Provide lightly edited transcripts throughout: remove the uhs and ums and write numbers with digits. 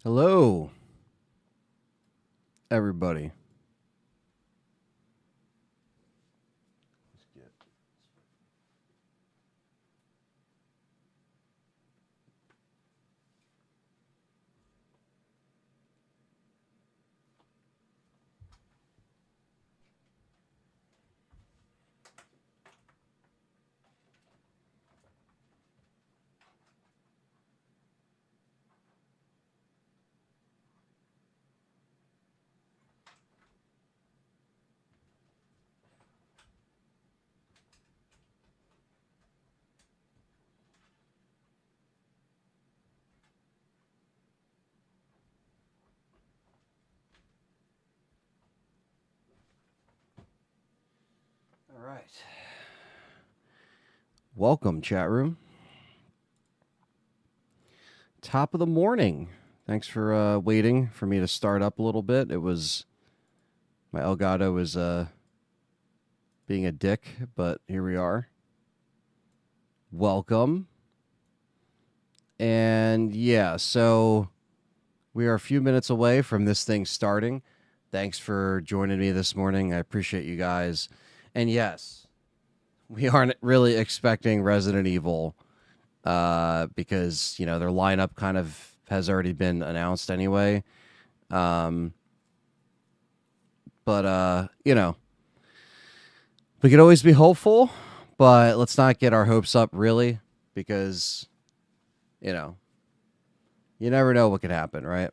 Hello, everybody. All right. Welcome, chat room. Top of the morning. Thanks for waiting for me to start up a little bit. It was my Elgato was being a dick, but here we are. Welcome. And yeah, so we are a few minutes away from this thing starting. Thanks for joining me this morning. I appreciate you guys. And yes, we aren't really expecting Resident Evil because, you know, their lineup kind of has already been announced anyway. But, you know, we could always be hopeful, but let's not get our hopes up really because, you know, you never know what could happen, right?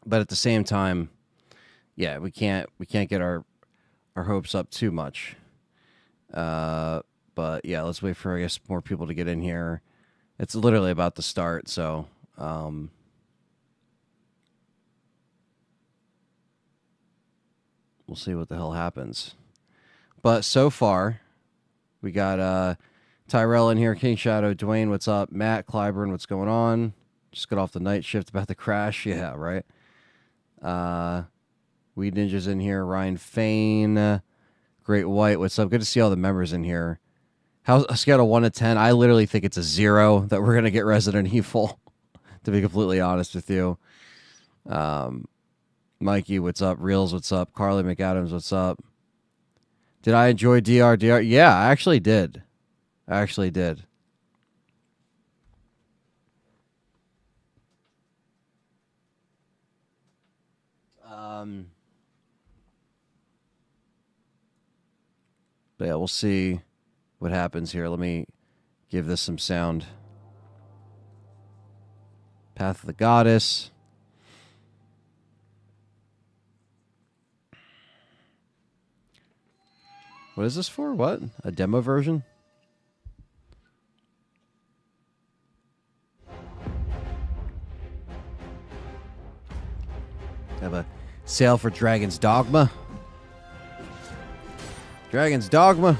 But at the same time, yeah, we can't get our hopes up too much. But yeah, let's wait for, I guess, more people to get in here. It's literally about to start, so we'll see what the hell happens. But so far, we got Tyrell in here, King Shadow, Dwayne, what's up? Matt, Clyburn, what's going on? Just got off the night shift, about to crash. Yeah, right. Weed Ninja's in here, Ryan Fain, Great White, what's up? Good to see all the members in here. How's a scale of 1 to 10? I literally think it's a 0 that we're gonna get Resident Evil. To be completely honest with you, Mikey, what's up? Reels, what's up? Carly McAdams, what's up? Did I enjoy DR? Yeah, I actually did. But yeah, we'll see what happens here. Let me give this some sound. Path of the Goddess. What is this for? What? A demo version? Have a sale for Dragon's Dogma. Dragon's Dogma.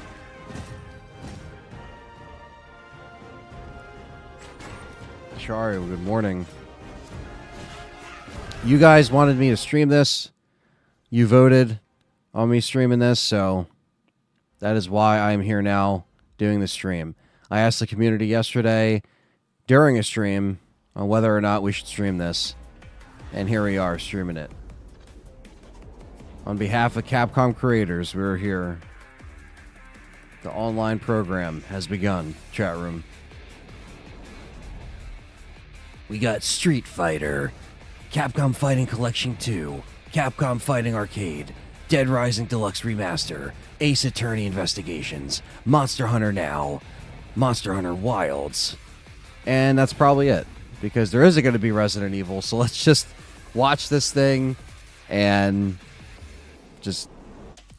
Shari, good morning. You guys wanted me to stream this. You voted on me streaming this, so that is why I'm here now doing the stream. I asked the community yesterday during a stream on whether or not we should stream this, and here we are streaming it. On behalf of Capcom creators, we're here. The online program has begun, chat room. We got Street Fighter, Capcom Fighting Collection 2, Capcom Fighting Arcade, Dead Rising Deluxe Remaster, Ace Attorney Investigations, Monster Hunter Now, Monster Hunter Wilds. And that's probably it, because there isn't going to be Resident Evil, so let's just watch this thing and just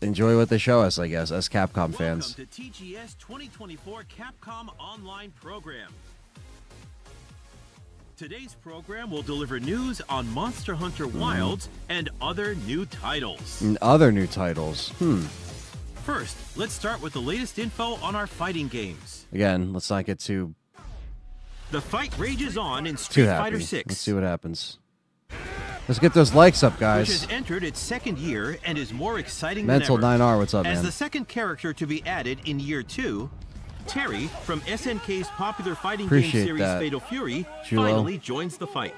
enjoy what they show us, I guess, as Capcom fans. Welcome to TGS 2024 Capcom Online Program. Today's program will deliver news on Monster Hunter Wilds and other new titles. First, let's start with the latest info on our fighting games. Again, let's not get too fight rages on in Street Fighter 6. Let's see what happens. Let's get those likes up, guys. Which has entered its second year and is more exciting Mental than ever. 9R, what's up, man? As the second character to be added in year 2, Terry from SNK's popular fighting Appreciate game series that, Fatal Fury Julo. finally joins the fight.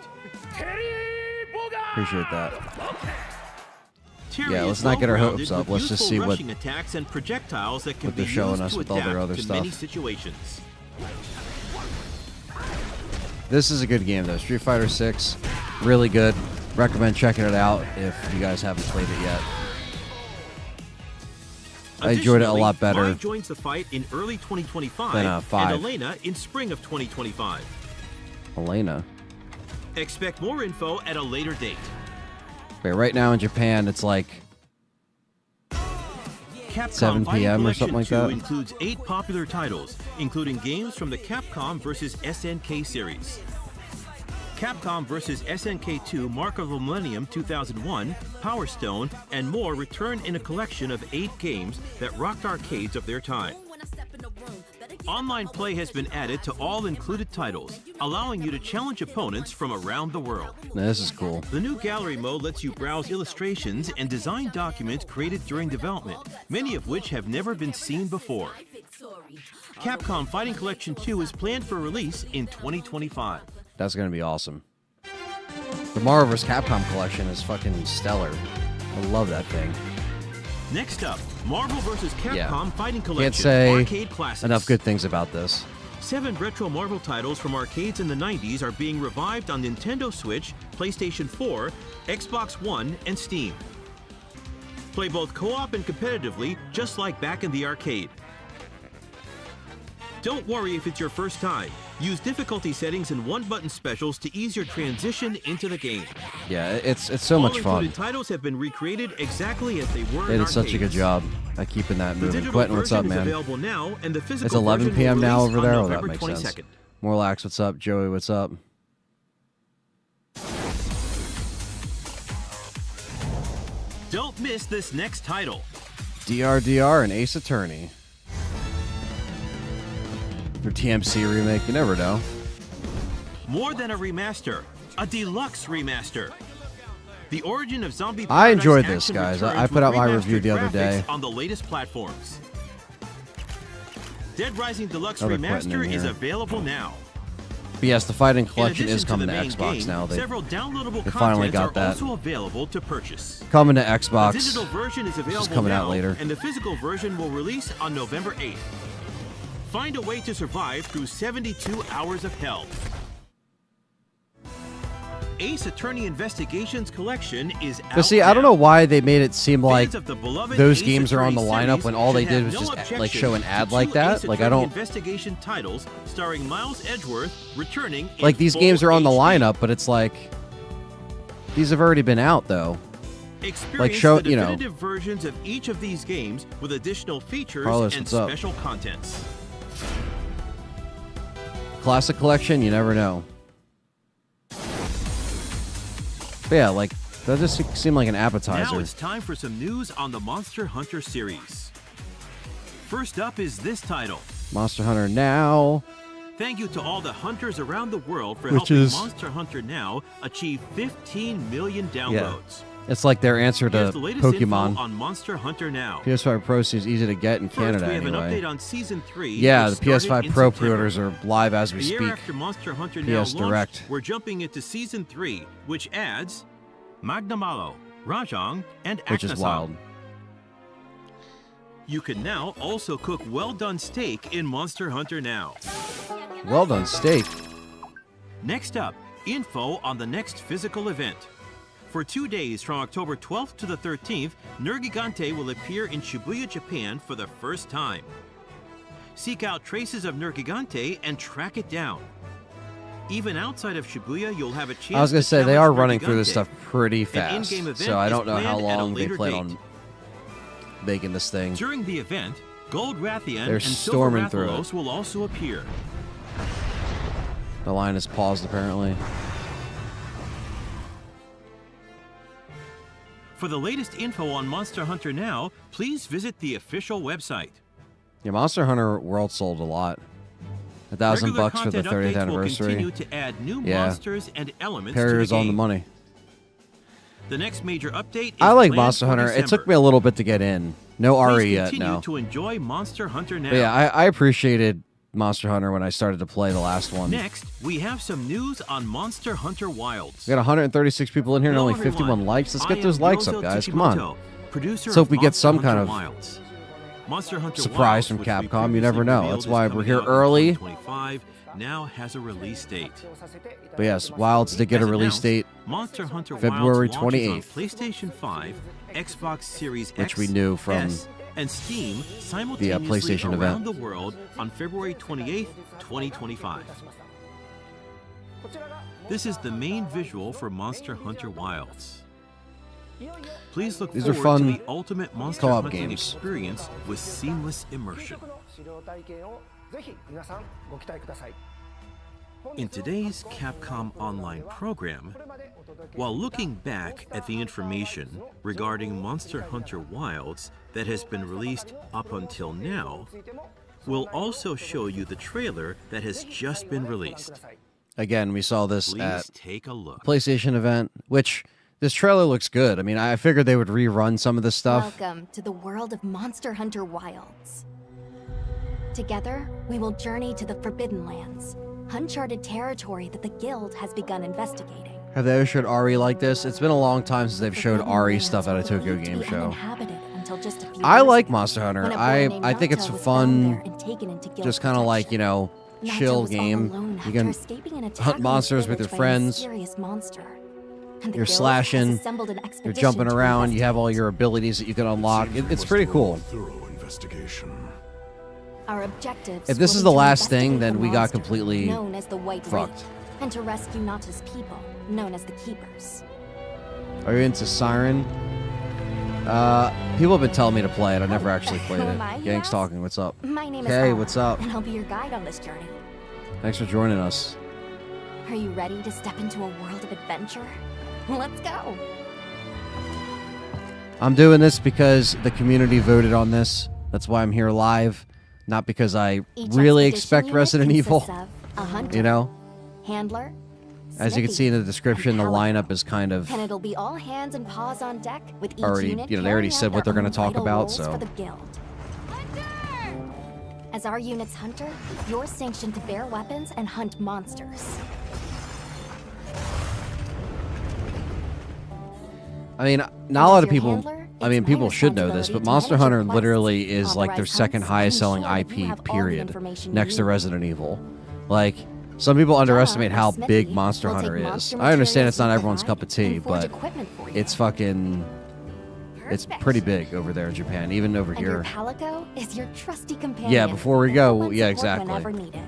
Appreciate that. Terry Yeah, let's is not get our well-rounded hopes up. with Let's just useful see what rushing attacks and projectiles that can they're be showing used us to with all their adapt other to stuff. many situations. This is a good game though. Street Fighter 6, really good. Recommend checking it out if you guys haven't played it yet. I enjoyed it a lot better. Mai joins the fight in early 2025 than 5. and Elena in spring of 2025. Elena. Expect more info at a later date. Wait, right now in Japan it's like Capcom 7 p.m. or something like that. Includes 8 popular titles, including games from the Capcom vs. SNK series. Capcom vs. SNK 2 Mark of the Millennium 2001, Power Stone, and more return in a collection of 8 games that rocked arcades of their time. Online play has been added to all included titles, allowing you to challenge opponents from around the world. Now, this is cool. The new gallery mode lets you browse illustrations and design documents created during development, many of which have never been seen before. Capcom Fighting Collection 2 is planned for release in 2025. That's gonna be awesome. The Marvel vs. Capcom collection is fucking stellar. I love that thing. Next up, Marvel vs. Capcom Fighting Collection Can't say Arcade Classics. enough good things about this. 7 retro Marvel titles from arcades in the 90s are being revived on Nintendo Switch, PlayStation 4, Xbox One, and Steam. Play both co-op and competitively, just like back in the arcade. Don't worry if it's your first time. Use difficulty settings and one-button specials to ease your transition into the game. Yeah, it's so much fun. All included titles have been recreated exactly as they were They in did such a good arcades. job at keeping that The moving. digital Quentin, what's up, version is man? available now, and the physical It's 11 version p.m. will now release over there. on Oh, that November makes sense. 22nd. Morlax, what's up? Joey, what's up? Don't miss this next title. DRDR and Ace Attorney. Their TMC remake, you never know. More than a remaster, a deluxe remaster. The origin of Zombie I Paradise enjoyed this, action guys. returns I put with out my remastered review the other graphics day. on the latest platforms. Dead Rising Deluxe Another Quentin in Remaster is here. available now. But yes, the Fighting In Collection addition is coming to to the main Xbox game, now. several downloadable they finally contents got are that. also available to purchase. Coming to The Xbox. digital version is available coming now, out later. and the physical version will release on November 8th. Find a way to survive through 72 hours of hell. Ace Attorney Investigations Collection is out But see, I don't know now. why they made it seem like Fans of the beloved those Ace games are on the Attorney lineup series when all they should did have was no just like show an objection ad to like 2 that. Ace Like I Attorney don't investigation titles starring Miles Edgeworth returning in like these full games are on the HD. lineup, but it's like these have already been out though. Experience show- the you know. definitive versions of each of these games with additional features Carlos, and what's up? special contents. Classic Collection, you never know. But yeah, like that just seemed like an appetizer. Now it's time for some news on the Monster Hunter series. First up is this title. Monster Hunter Now. Thank you to all the hunters around the world for Which helping is- Monster Hunter Now achieve 15 million downloads. It's like their answer Here's to the latest info Pokemon. on Monster Hunter Now. PS5 Pro seems easy to get in Canada First, we have an anyway. update on Season 3. Yeah, which the PS5 started Pro in September. pre-orders are live as we A year speak. after Monster Hunter Now PS launched, Direct. we're jumping into Season 3, which adds Magnamalo, Rajang, and Which is Aknasan. wild. You can now also cook well-done steak in Monster Hunter Now. Well done, steak. Next up, info on the next physical event. For 2 days from October 12th to the 13th, Nergigante will appear in Shibuya, Japan for the first time. Seek out traces of Nergigante and track it down. Even outside of Shibuya, you'll have a chance I was gonna to say they challenge are running through this Nergigante. stuff pretty An fast, in-game event so I is don't know how planned at a long they later plan date. on making this thing. During the event, Gold Rathian They're and storming Silver through it. Rathalos will also appear. The line is paused apparently. For the latest info on Monster Hunter Now, please visit the official website. Yeah, Monster Hunter World sold a lot. $1,000 Regular for the content 30th updates will anniversary. continue to add new Yeah. monsters and elements Perrier's to the on game. the money. The next major update is I like planned Monster for Hunter. It December. took me a little bit to get in. No Please RE yet, continue no. to enjoy Monster Hunter now. But yeah, I appreciated Monster Hunter when I started to play the last one. Next, we have some news on Monster Hunter Wilds. We got 136 people in here and Hello, only 51 everyone. likes. Let's I get am those likes Yozo up, guys. Come on. Tsukimoto, producer Let's hope of we get Monster some Hunter kind of Wilds. Monster Hunter surprise Wilds, from which we Capcom. You previously never know. revealed That's is why we're coming here out in early. 2025, now has a release date. But yes, Wilds did get As a release announced, date, Monster Hunter February Wilds launches 28th. on PlayStation 5, Xbox Series Which X, we knew from S, and Steam simultaneously PlayStation around event. the world on February 28th, 2025. This is the main visual for Monster Hunter Wilds. Please look These are forward fun to the ultimate Monster co-op Hunting games. experience with seamless immersion. In today's Capcom Online program, while looking back at the information regarding Monster Hunter Wilds that has been released up until now, we'll also show you the trailer that has just been released. Again, we saw this Please at take a look. PlayStation event, which this trailer looks good. I mean, I figured they would rerun some of this stuff. Welcome to the world of Monster Hunter Wilds. Together, we will journey to the Forbidden Lands, uncharted territory that the Guild has begun investigating. Have they ever showed RE like this? It's been a long time since they've showed Forbidden RE Lands stuff at a were Tokyo believed to Game be Show. uninhabited until just a few I years like ago, Monster Hunter. when a boy named I think it's Naruto a was found there fun, and taken into Guild just kind of like, you know, Naruto chill was all game. alone You after can escaping an attack hunt on monsters his with your village by a friends. mysterious monster. And the You're Guild has slashing, assembled an you're expedition jumping to around, you have all investigate. your abilities that you can unlock. It's pretty cool. Thorough investigation. Our objectives If this will is be the to last thing, investigate then the we got monster completely known as the White fucked. Wraith, and to rescue Nata's people, known as the Keepers. Are you into Siren? People have been telling me to play it. I never actually played Who it. am I, you Gang's ask? talking. What's up? My name is Hey, Ella, what's up? and I'll be your guide on this journey. Thanks for joining us. Are you ready to step into a world of adventure? Let's go. I'm doing this because the community voted on this. That's why I'm here live. Not because I Each really expedition expect unit Resident Evil. consists of a hunter, You know? handler, As you can smithy, see in the description, the and paladin. lineup is kind of And it'll be all hands and paws on deck, with each already, unit you know, they already carrying said out what they're their going to talk own vital about, roles so. for the Guild. As our unit's hunter, you're sanctioned to bear weapons and hunt monsters. I mean, not a lot of people. I mean, people should know this, but Monster Hunter literally is like their second highest selling IP, period, next to Resident Evil. Like, some people underestimate how big Monster Hunter is. I understand it's not everyone's cup of tea, but it's fucking, it's pretty big over there in Japan, even over And your here. Palico is your trusty companion. Yeah, before we go, Full-on yeah, support exactly. whenever needed.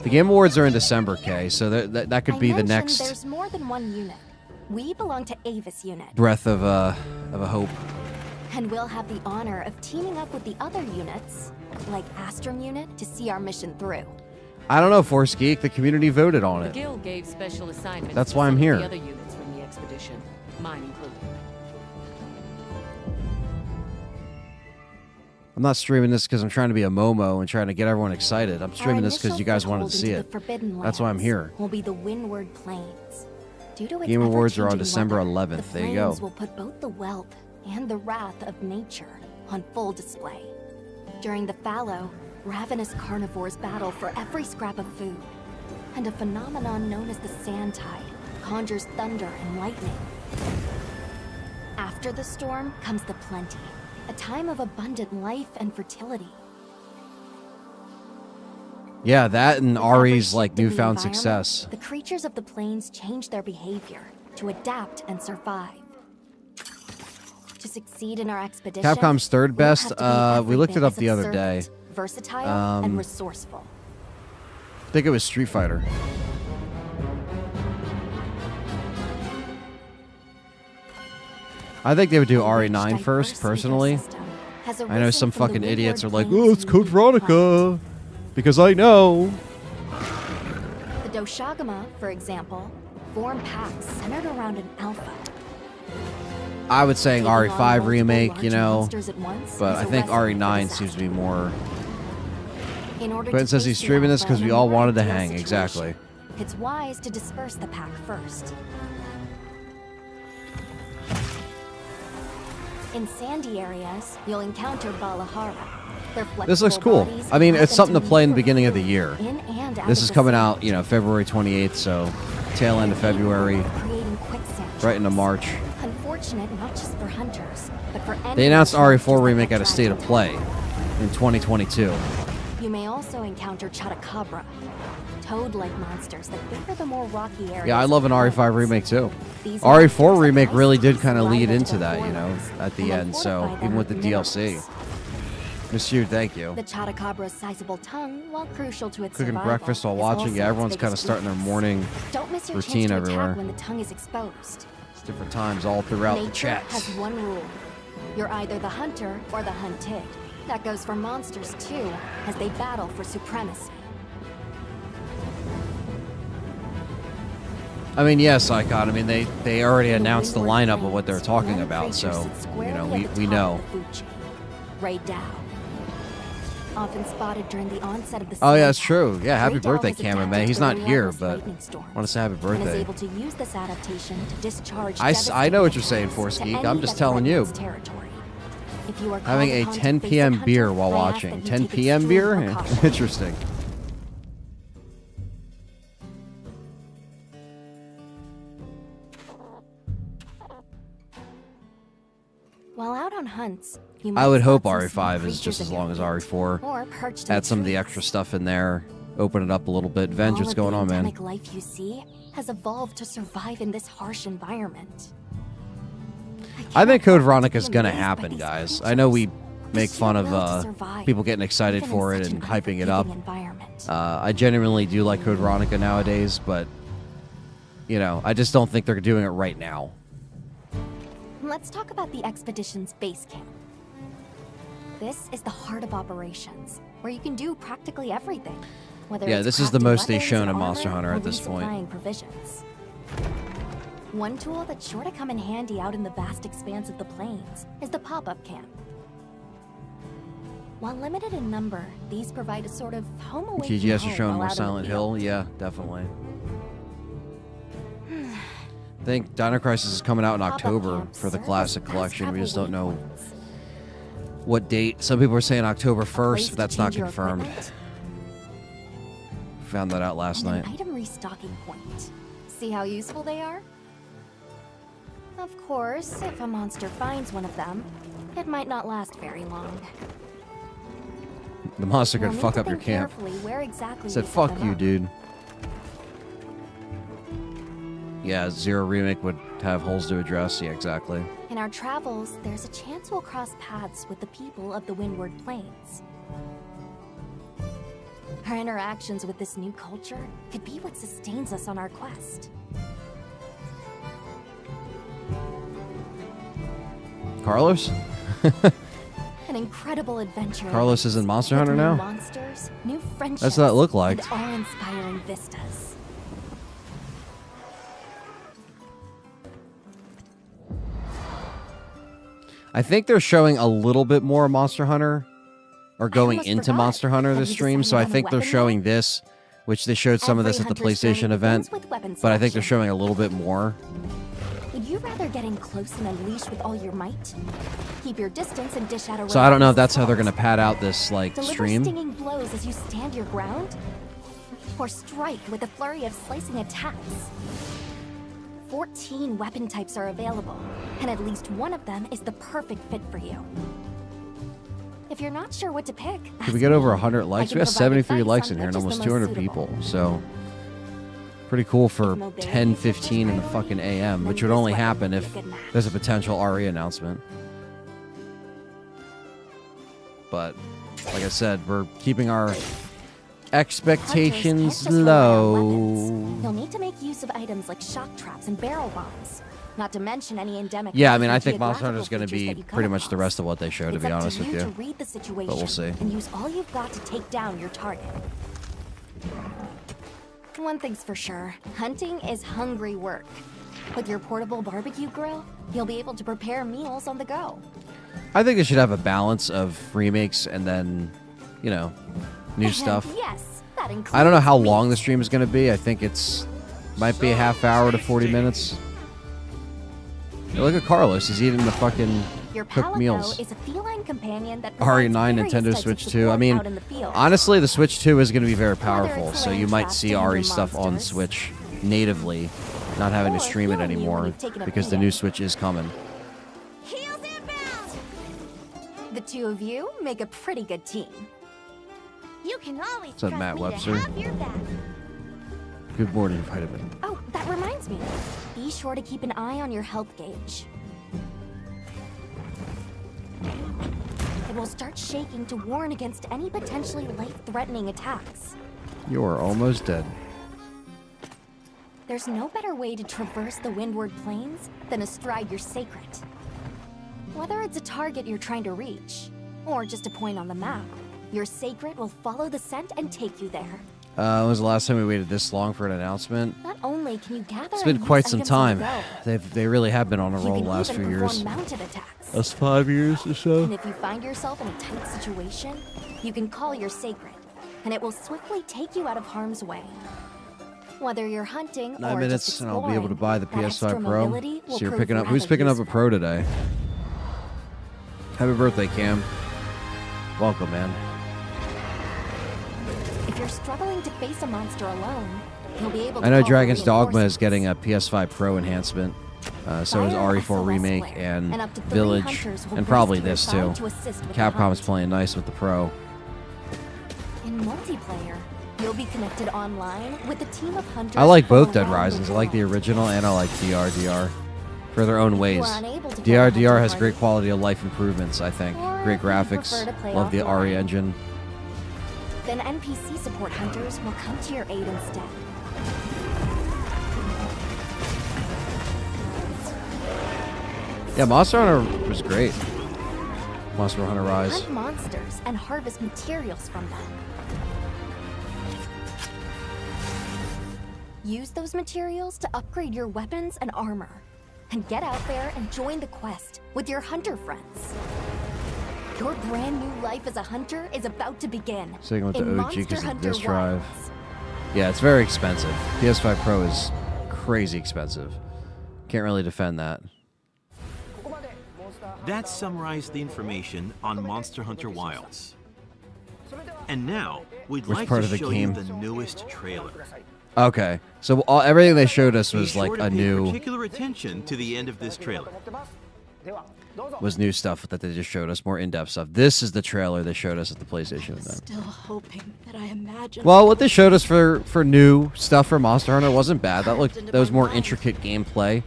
The Game Awards are in December, Kay, so that could I be the mentioned next There's more than one unit. We belong to Avis unit, breath of a hope. and we'll have the honor of teaming up with the other units, like Astrum unit, to see our mission through. I don't know, Force Geek. The community voted on The it. Guild gave special assignments. That's to why I'm some of here. The other units from the expedition, mine included. I'm not streaming this because I'm trying to be a Momo and trying to get everyone excited. I'm Our streaming this because initial you guys wanted to foothold see into it. the Forbidden That's why I'm Lands here. Will be the Windward Plains. Due to its Game Awards are on ever-changing December weather, 11th. The There you go. plains will put both the wealth and the wrath of nature on full display. During the fallow, ravenous carnivores battle for every scrap of food, and a phenomenon known as the sand tide conjures thunder and lightning. After the storm comes the plenty, a time of abundant life and fertility. Yeah, that and With every Ari's like shift in the newfound environment, success. The creatures of the plains change their behavior to adapt and survive. To succeed in our expedition, Capcom's third we'll best. have to be We looked it every up bit the as other day. observant, versatile Um, and resourceful. I think it was Street Fighter. I think they would do RE9 first, personally. I know some fucking idiots are like, oh, it's Code Veronica. Because I know. The Doshagama, for example, form packs centered around an alpha. I would say Taking on RE5 multiple remake, you larger know. monsters at once But is I a think recipe for RE9 disaster. seems to be more. In order Quentin to says face he's the streaming this alpha because in we a all more wanted to ideal hang. situation, Exactly. It's wise to disperse the pack first. In sandy areas, you'll encounter Balahara. Their This looks flexible cool. bodies I mean, allow it's them something to play in the maneuver beginning of the freely year. in and out This of is the coming sea. out, February 28th, so tail end of February, Creating quicksand right into traps. March. Unfortunate not just for hunters, but for They announced anyone RE4 just remake like at a State of Play in 2022. You may also encounter Chotacabra, toad-like monsters that favor the more rocky areas. Yeah, I love an of the RE5 plains. remake too. These RE4 monsters remake have really nice did kind of slice lead right into the that, forearms, at the and then end. So fortify them even with the DLC, minerals. Monsieur, thank you. The Chotacabra's sizable tongue, while crucial to its Cooking survival, breakfast while is watching. also Yeah, its everyone's kind of biggest starting their weakness. morning Don't miss your routine chance to everywhere. attack when the tongue is exposed. It's different times all throughout the Nature chats. has one rule. You're either the hunter or the hunted. That goes for monsters too, as they battle for supremacy. I mean, yes, Icon. I mean, they already The announced the windward lineup of what they're plains, talking one about, creature so sits squarely we at the we top know. of the food chain. Ray Dow. Often spotted during the onset of the Oh yeah, snow it's true. Yeah, happy Ray Dow birthday, has Cameron, adapted man. to He's the not here, relentless but lightning storms, I want to say happy and is birthday. able to use this adaptation to discharge I know what you're devastating saying, attacks Force to Geek. any I'm just that telling you. threatens territory. If you are Having called a upon to 10 face p.m. hunter, beer while I ask watching. that you 10 take p.m. extreme beer? precaution. Interesting. While out on hunts, you I might would hope spot some RE5 small is just creatures as in long your as feet, RE4. or perched in Add some of the trees. extra stuff in there. Open it up a little bit. Venge, All what's of going the on, man? endemic life you see has evolved to survive in this harsh environment. I think Code cannot help but Veronica's be gonna amazed by happen, these guys. I know we creatures. make The fun sheer of will to survive, people getting excited even in for it such and an hyping it up. unforgiving environment. I genuinely do like Code Veronica nowadays, but I just don't think they're doing it right now. Let's talk about the expedition's base camp. This is the heart of operations, where you can do practically everything. Whether Yeah, it's this is the crafting most they've weapons, shown in armor, Monster Hunter or at this point. resupplying provisions. One tool that's sure to come in handy out in the vast expanse of the plains is the pop-up camp. While limited in number, these provide a sort of home away from TGS home are showing while more out in the Silent field. Hill. Yeah, definitely. I think Dino Crisis is coming out in Pop-up October camps for the serve classic as collection. We fast just don't know travel waypoints. what date. Some people are saying October A 1st, place but to that's not change your confirmed. equipment, Found that out last and night. an item restocking point. See how useful they are? Of course, if a monster finds one of them, it might not last very long. The monster You'll could need fuck to up your think camp. carefully where exactly Said, you set fuck them you, up. dude. Yeah, Zero Remake would have holes to address. Yeah, exactly. In our travels, there's a chance we'll cross paths with the people of the Windward Plains. Our interactions with this new culture could be what sustains us on our quest. Carlos? An incredible adventure. Carlos is in Monster with Hunter new now? monsters, new friendships, That's what that looked like. and awe-inspiring vistas. I think they're showing a little bit more Monster Hunter, or going almost into forgot Monster Hunter that this you stream, so I decided on a think they're weapon showing mode? this, which they showed some of this Every at the hunter's journey PlayStation event, begins with weapon but I think they're selection. showing a little bit more. Would you rather get in close and unleash with all your might? Keep your distance and dish out a So I don't know if that's how they're going going to pad out this, Deliver stream. stinging blows as you stand your ground? Or strike with a flurry of slicing attacks? 14 weapon types are available, and at least one of them is the perfect fit for you. If you're not sure what to pick, Did we get over 100 I likes? can We have provide 73 advice likes on in here and which is almost the most 200 suitable. people, so pretty cool for If mobility 10:15 in the is your fucking priority, AM, then which would this only weapon happen would be if a good match. there's a potential RE announcement. But like I said, we're keeping our expectations Hunters can't just rely on low. weapons. You'll need to make use of items like shock traps and barrel bombs. Not to mention any endemic. Yeah, I mean, and I think Monster Hunter geographical is going to features be that you come pretty much the across. rest of what they show, to It's be up honest to with you you. to read the situation But we'll see. and use all you've got to take down your target. One thing's for sure, hunting is hungry work. With your portable barbecue grill, you'll be able to prepare meals on the go. I think they should have a balance of remakes and then, new And stuff. yes, that includes I don't know how meat. long the stream is going to be. I think it's might be a half hour to 40 minutes. Hey, look at Carlos. He's eating the fucking Your Cook Palico meals. is a feline companion that RE9 provides various Nintendo types of Switch 2. support I mean, out in the field. honestly, the Switch 2 is going to be very Whether powerful, it's so you laying might traps see to hinder RE stuff on monsters, Switch natively, not having to or stream it healing you when anymore you've taken a because the beating. new Switch is coming. Heels inbound! The two of you make a pretty good team. You can always What's up, trust Matt me Webster? to have your back. Good morning, Vitamin. Oh, that reminds me. Be sure to keep an eye on your health gauge. It will start shaking to warn against any potentially life-threatening attacks. You are almost dead. There's no better way to traverse the Windward Plains than astride your sacred. Whether it's a target you're trying to reach, or just a point on the map, your sacred will follow the scent and take you there. When was the last time we waited this long for an announcement? Not only can you gather It's been and quite use some items on time. the go, They really have been on a you roll can the last even few perform years. mounted attacks. That's 5 years or so. And if you find yourself in a tight situation, you can call your sacred, and it will swiftly take you out of harm's way. Whether you're hunting 9 or minutes just and I'll be able to buy the exploring, that extra PS5 Pro. mobility will So you're prove picking up. rather Who's picking up a useful. Pro today? Happy birthday, Cam. Welcome, man. If you're struggling to face a monster alone, you'll be able to I know call for Dragon's Dogma is reinforcements. getting a PS5 Pro enhancement. So is Fire an RE4 SOS Remake flare, and up to 3 Village, hunters will and race probably to your this too. side to assist with the Capcom's hunt. playing nice with the Pro. In multiplayer, you'll be connected online with a team of hunters. I like from both Dead around the Risings. I like the world. original and I like DRDR for their own If you ways. are unable to get a DRDR hunter has great party, quality of life improvements, I think. Or Great if you graphics. prefer to play Love the RE offline. engine. then NPC support hunters will come to your aid instead. Yeah, Monster Hunter was great. Monster Hunter Rise. Hunt monsters and harvest materials from them. Use those materials to upgrade your weapons and armor. And get out there and join the quest with your hunter friends. Your brand new life as a hunter is about to begin. So you can go with in the OG Monster because of Hunter disk drive. Wilds. Yeah, it's very expensive. PS5 Pro is crazy expensive. Can't really defend that. That summarized the information on Monster Hunter Wilds. And now, we'd Which like part to of the show game? you the newest trailer. Okay, so everything they showed us Be was sure like to a pay new particular attention to the end of this trailer. new stuff that they just showed us, more in-depth stuff. This is the trailer they showed us at the PlayStation event. Still hoping that I imagined. Well, what they showed us for new stuff for Monster Hunter wasn't bad. That was more intricate gameplay.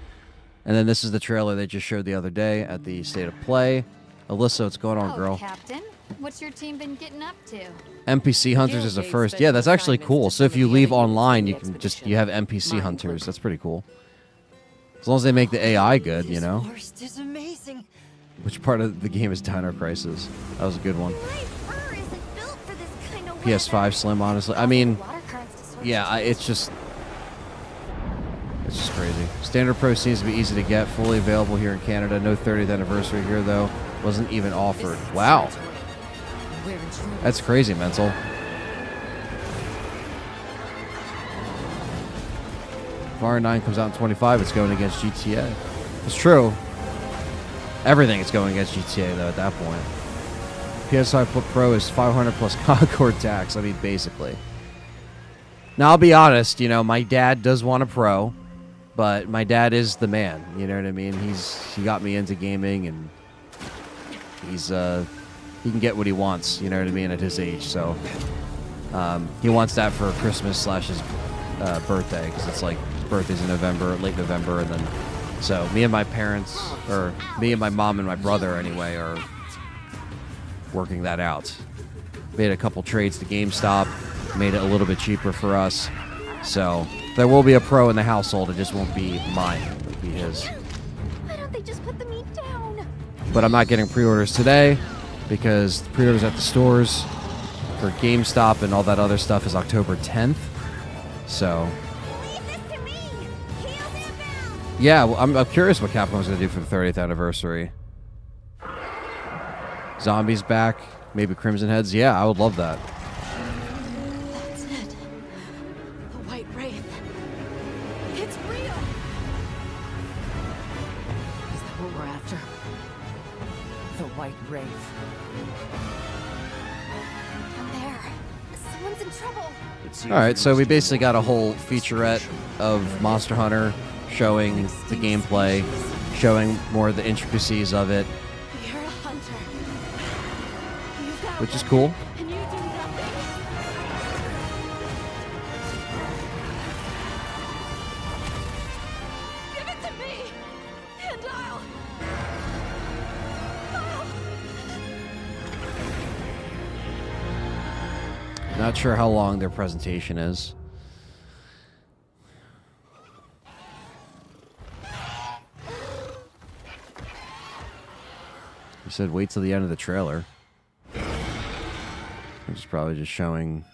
And then this is the trailer they just showed the other day at the State of Play. Alyssa, what's going on, Oh, girl? Captain, what's your team been getting up to? NPC Hunters is a Guild-based first. special Yeah, that's actually assignments cool. to So if some you of the leave other units online, in you the can expedition. you have NPC Mine Hunters. included. That's pretty cool. As long as they make the AI good, you know. Forest is amazing. Which part of the game is Dino Crisis? That was a good one. My fur isn't built for this kind of PS5 Slim, honestly. I mean, Water currents to swim yeah, into. it's just crazy. Standard Pro seems to be easy to get, fully available here in Canada. No 30th anniversary here though. Wasn't even offered. Wow, We're intruders. that's crazy, Mental. If R9 comes out in 25, it's going against GTA. It's true. Everything is going against GTA though at that point. PS5 Pro is 500 plus Concord tax. I mean, basically. Now I'll be honest. You know, my dad does want a Pro, but my dad is the man. You know what I mean? He got me into gaming, and he can get what he wants. You know what I mean? At his age, so he wants that for Christmas / his birthday, because it's like his birthday's in November, late November, and then so me and my parents, or me and my mom and my brother anyway, are working that out. Made a couple trades to GameStop, made it a little bit cheaper for us. So there will be a Pro in the household. It just won't be mine. It'll be his. Why don't they just put the meat down? But I'm not getting pre-orders today because the pre-orders at the stores for GameStop and all that other stuff is October 10th. So Leave this to me. Heels inbound. yeah, well, I'm curious what Capcom's going to do for the 30th anniversary. Zombies back, maybe Crimson Heads. Yeah, I would love that. That's it. The White Wraith. It's real. Is that what we're after? The White Wraith. Down there. Someone's in trouble. All right, so we basically got a whole featurette of Monster Hunter showing the gameplay, showing more of the intricacies of it, You're a hunter. You've got a which is weapon, cool. and you do nothing. Give it to me, and I'll. Not sure how long their presentation is. You said wait till the end of the trailer. Which is probably just showing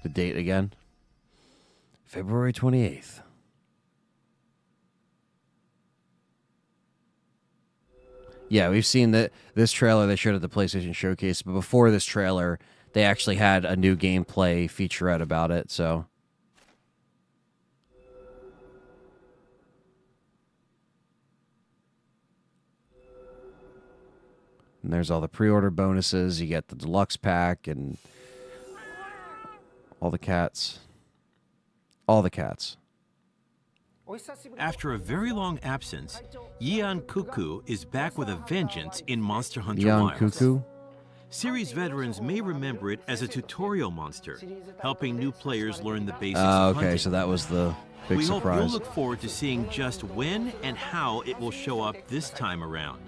the date again. February 28th. Yeah, we've seen this trailer they showed at the PlayStation Showcase, but before this trailer, they actually had a new gameplay featurette about it, so. And there's all the pre-order bonuses. You get the Deluxe pack and all the cats. All the cats. After a very long absence, Yeon Cuckoo is back with a vengeance in Monster Hunter Young Wilds. Cuckoo. Series veterans may remember it as a tutorial monster, helping new players learn the basics Oh, of okay, hunting. so that was the big We hope you'll surprise. look forward to seeing just when and how it will show up this time around.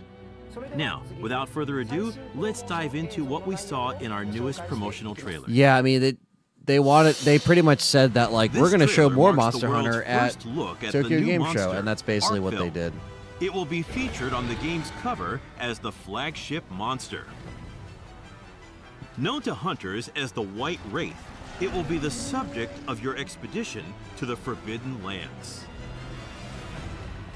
Now, without further ado, let's dive into what we saw in our newest promotional trailer. Yeah, I mean, they pretty much said that, like, This we're going to show trailer more marks the Monster Hunter world's at first look at the Tokyo new Game monster, Show, and that's basically what they Arkville. did. It will be featured on the game's cover as the flagship monster. Known to hunters as the White Wraith, it will be the subject of your expedition to the Forbidden Lands.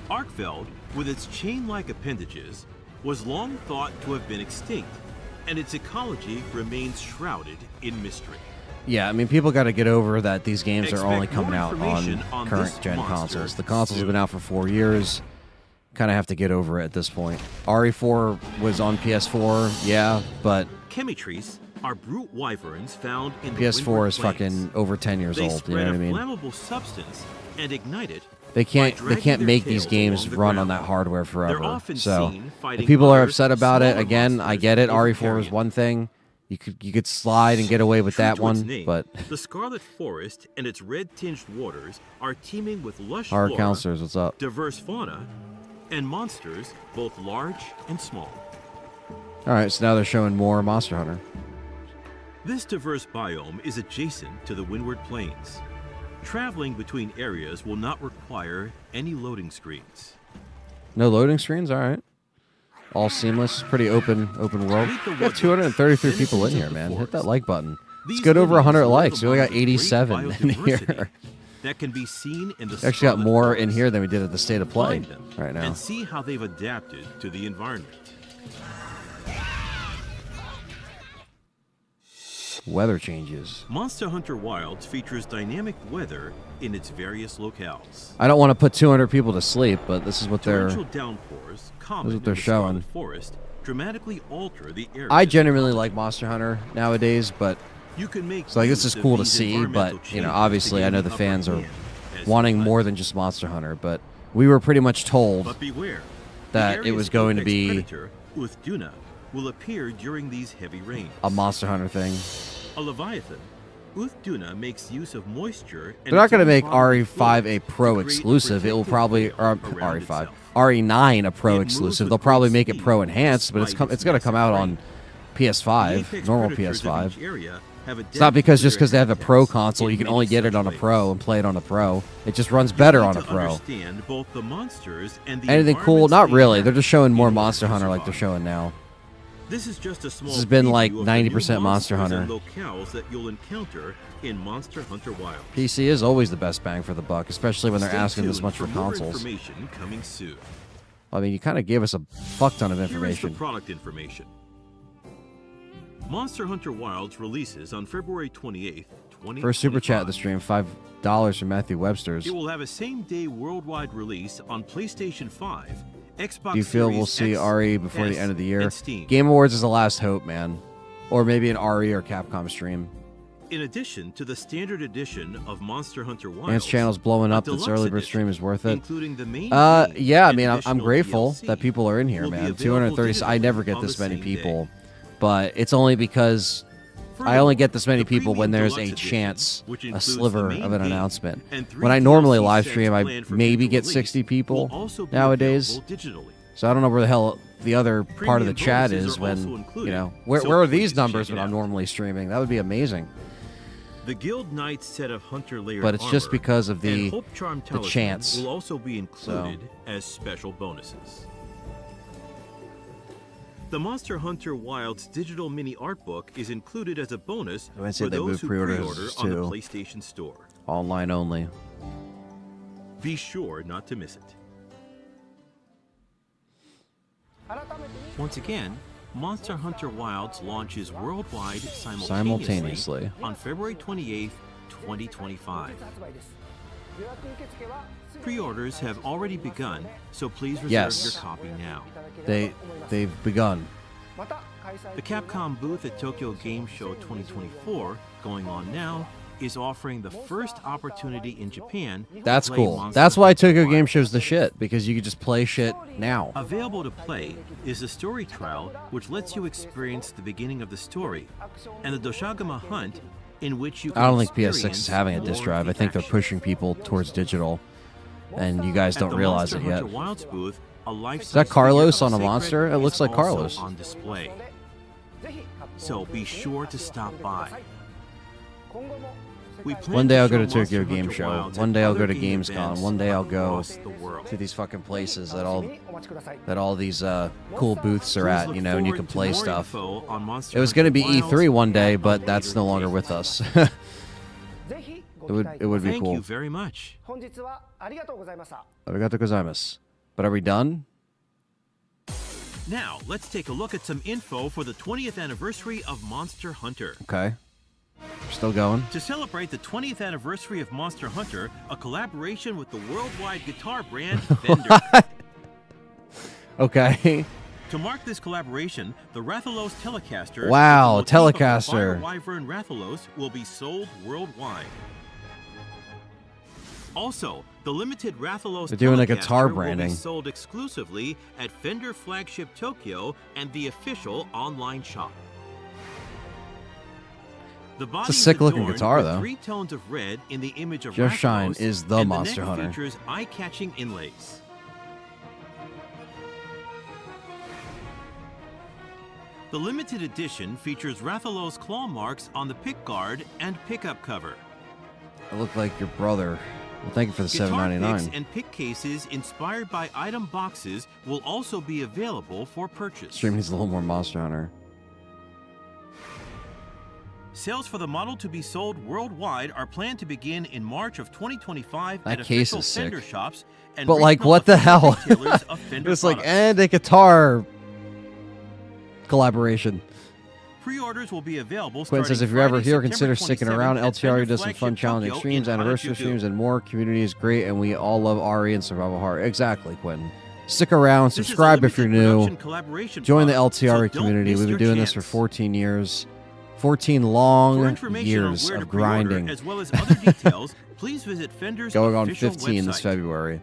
Arkveld, with its chain-like appendages, was long thought to have been extinct, and its ecology remains shrouded in mystery. Yeah, I mean, people got to get over that these games are Expect only coming more out information on on current this gen monster consoles. The consoles have soon. been out for 4 years. Kind of have to get over it at this point. RE4 was on PS4, yeah, but Chemitries are brute wyverns found in the PS4 Windward is Plains. fucking over 10 years They old. You spread know what I a mean? flammable substance and ignite it. They can't by dragging their make these tails games along the run on ground. that hardware forever. often So seen if fighting people are other, upset about it, smaller again, I monsters get it. over RE4 is carrion. one thing. You could slide and get away with True that to its one, name, but the Scarlet Forest and its red-tinged waters are teeming with lush our flora, counselors, what's up? diverse fauna, and monsters both large and small. All right, so now they're showing more Monster Hunter. This diverse biome is adjacent to the Windward Plains. Traveling between areas will not require any loading screens. No loading screens? All right. All seamless, pretty open world. Meet the We got woodlands, 233 people in denizens here, of the man. Hit that forest. like button. Let's These get over livings 100 live likes. We only got among the great 87 in biodiversity here. that can be seen in the We actually got Scarlet more in Forest. here than we did at the State of Play Find them right now. and see how they've adapted to the environment. Weather changes. Monster Hunter Wilds features dynamic weather in its various locales. I don't want to put 200 people to sleep, but this is what they're... Torrential downpours, common what in they're the showing. Scarlet Forest, dramatically alter the area. I genuinely like Monster Hunter nowadays, but You can make so like this is use of cool to these see, environmental but you know, changes obviously to I gain know the upper fans are hand as you wanting hunt. more than just Monster Hunter, but we were pretty much told But beware, that the it was area's going to apex be predator, Uthduna, will appear during these heavy rains. a Monster Hunter thing. A Leviathan, Uthduna makes use of moisture. And They're not its going to own make bodily RE5 a fluids Pro to create exclusive. It will protective probably layer or around RE5, itself. RE9 a Pro It moves exclusive. with They'll probably great make it speed Pro enhanced, but despite it's going to its come out massive on range. The PS5, apex normal predators of PS5. each area have It's not adapted because to just their because they have a Pro habitats console, you in can many only get it such on a ways. Pro and play it on a Pro. It just runs better You on need a to Pro. understand both the monsters and the Anything cool? environments Not they really. They're inhabit just showing more in order Monster to Hunter like they're survive. showing now. This is just a small has been like preview of the new 90% Monster monsters Hunter. and locales that you'll encounter in Monster Hunter Wilds. PC is always the best bang for the buck, especially when they're Stay asking this tuned much for more consoles. Information coming soon. I mean, you kind of gave us a fuck ton of Here is the information. product information. Monster Hunter Wilds releases on February 28th, 2025. First super chat of the stream, $5 from Matthew Webster's. It will have a same-day worldwide release on PlayStation 5 Xbox Do you feel Series we'll see X, RE before the S, end of the year? and Steam. Game Awards is the last hope, man. Or maybe an RE or Capcom stream. In addition to the standard edition of Monster Hunter Wilds, Man's channel's blowing a up. This deluxe early bird edition, stream is worth it. including the main Yeah, game I and mean, I'm additional grateful DLC, that people are in here, will be man. available 236. I never get digitally this on many the same people, day. but it's only because I only get this many The people when Premium there's Deluxe a Edition, chance, which a includes the sliver main of an game announcement. and 3 When I normally DLC live sets stream, I planned for maybe future get release, 60 people will also be nowadays. available digitally. So I don't know where the hell the other part of the Premium chat bonuses is are when, also included, you know, where so are please these check numbers it when I'm out. normally streaming? That would be amazing. The Guild Knights set of Hunter layered But it's just armor because of and the Hope Charm Talisman chance. will also be included as special bonuses. The Monster Hunter Wilds digital mini art book is included as a bonus I said for they those moved who pre-orders pre-order on the to PlayStation Store. online only. Be sure not to miss it. Once again, Monster Hunter Wilds launches worldwide simultaneously on February 28th, 2025. Pre-orders have already begun, so please reserve Yes. your copy now. They've begun. The Capcom booth at Tokyo Game Show 2024, going on now, is offering the first opportunity in Japan to That's play cool. Monster That's why Hunter Tokyo Game Wilds. Show's the shit, because you could just play shit now. Available to play is the story trial, which lets you experience the beginning of the story, and the Doshagama Hunt, in which you can I don't think PS6 experience is having a more disc of drive. the I think they're action. pushing people towards digital, and you guys At don't the realize Monster it yet. Hunter Wilds booth, a life-size Is that Carlos figure of on a Sacred monster? It is looks like also Carlos. on display. So be sure to stop by. We plan One day I'll show go to Tokyo Monster Game Hunter Show. Wilds One at day I'll other go to game Gamescom. events One day I'll go across the world. to these fucking places that all these cool booths are at, you know, and you can play stuff. It was going to be E3 one day, but that's no longer with us. It would be Thank cool. you very much. Arigatou gozaimasu. But are we done? Now, let's take a look at some info for the 20th anniversary of Monster Hunter. Okay. Still going. To celebrate the 20th anniversary of Monster Hunter, a collaboration with the worldwide guitar brand Fender. Okay. To mark this collaboration, the Rathalos Telecaster, Wow, with the motif of the Telecaster. fire wyvern Rathalos, will be sold worldwide. Also, the limited Rathalos They're doing a Telecaster guitar will branding. be sold exclusively at Fender Flagship Tokyo and the official online shop. The body is sick-looking adorned guitar, with though. 3 tones of red in the image of Just Shine Rathalos, is the and Monster neck Hunter. features eye-catching inlays. The limited edition features Rathalos claw marks on the pickguard and pickup cover. I look like your brother. Well, thank you for the Guitar picks $7.99. and pick cases inspired by item boxes will also be available for purchase. Stream needs a little more Monster Hunter. Sales for the model to be sold worldwide are planned to begin in March of 2025 That at case official is sick. Fender shops and But like, regional what the affiliate hell? retailers of Fender It's like, products. and a guitar collaboration. Pre-orders will be available. Quentin says, starting if you're ever Friday, here, September consider sticking 27th around. at LTRE Fender does some fun Flagship challenging Tokyo streams, in anniversary Harajuku. streams, and more. Community is great, and we all love RE and Survival Horror. Exactly, Quentin. Stick around. This is a Subscribe if you're limited new. production collaboration Join the product, so LTRE don't community. miss We've been your doing this for chance. 14 years. 14 For long information years on where of to pre-order, grinding. as well as other details, please visit Fender's Going on official 15 this website. February.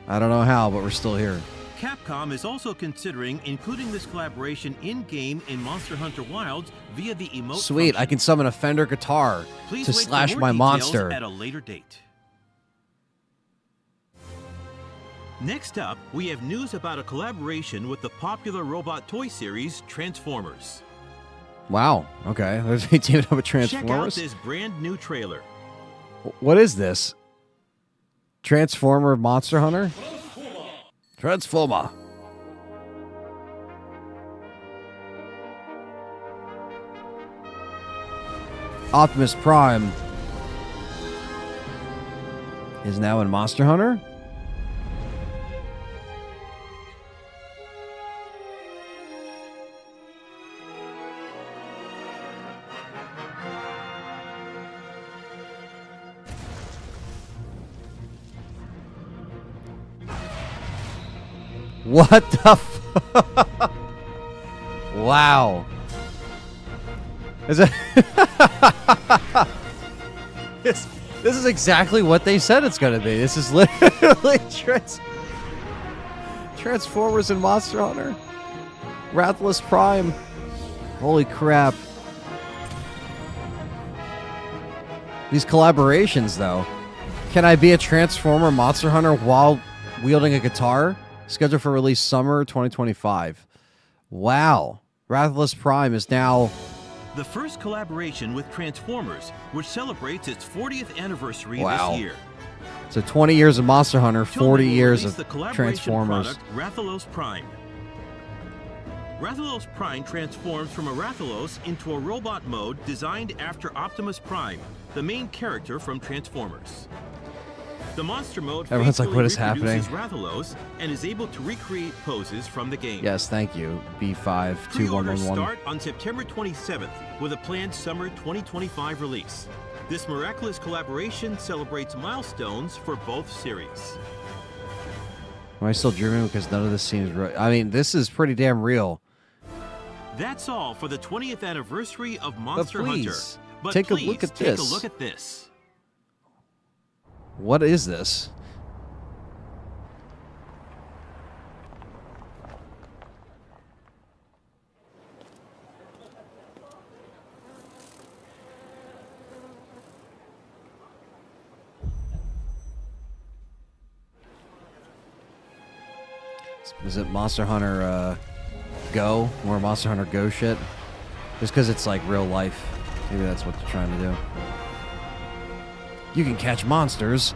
I don't know how, but we're still here. Capcom is also considering including this collaboration in-game in Monster Hunter Wilds via the emote Sweet, I function. can summon a Fender guitar Please to wait for slash more my details monster. at a later date. Next up, we have news about a collaboration with the popular robot toy series Transformers. Wow, okay. There's a team up with Check out Transformers. this brand new trailer. What is this? Transformer Monster Hunter? Transformer. Optimus Prime is now in Monster Hunter? What the Wow. Is it this is exactly what they said it's going to be. This is literally Transformers and Monster Hunter. Rathless Prime. Holy crap. These collaborations, though. Can I be a Transformer Monster Hunter while wielding a guitar? Scheduled for release summer 2025. Wow. Rathless Prime is now... The first collaboration with Transformers, which celebrates its 40th anniversary Wow. this year. So 20 years of Monster Hunter, 40 Tomy will years release of the collaboration Transformers. product, Rathalos Prime. Rathalos Prime transforms from a Rathalos into a robot mode designed after Optimus Prime, the main character from Transformers. The monster mode Everyone's like, faithfully what is happening? reproduces Rathalos and is able to recreate poses from the game. Yes, thank you. B5 Pre-orders 2111. start on September 27th with a planned summer 2025 release. This miraculous collaboration celebrates milestones for both series. Am I still dreaming? Because none of this seems real. I mean, this is pretty damn real. That's all for the 20th anniversary of Monster Hunter. Please, But take a please look at take this. a look at this. What is this? Is it Monster Hunter Go? More Monster Hunter Go shit? Just because it's like real life. Maybe that's what they're trying to do. You can catch monsters.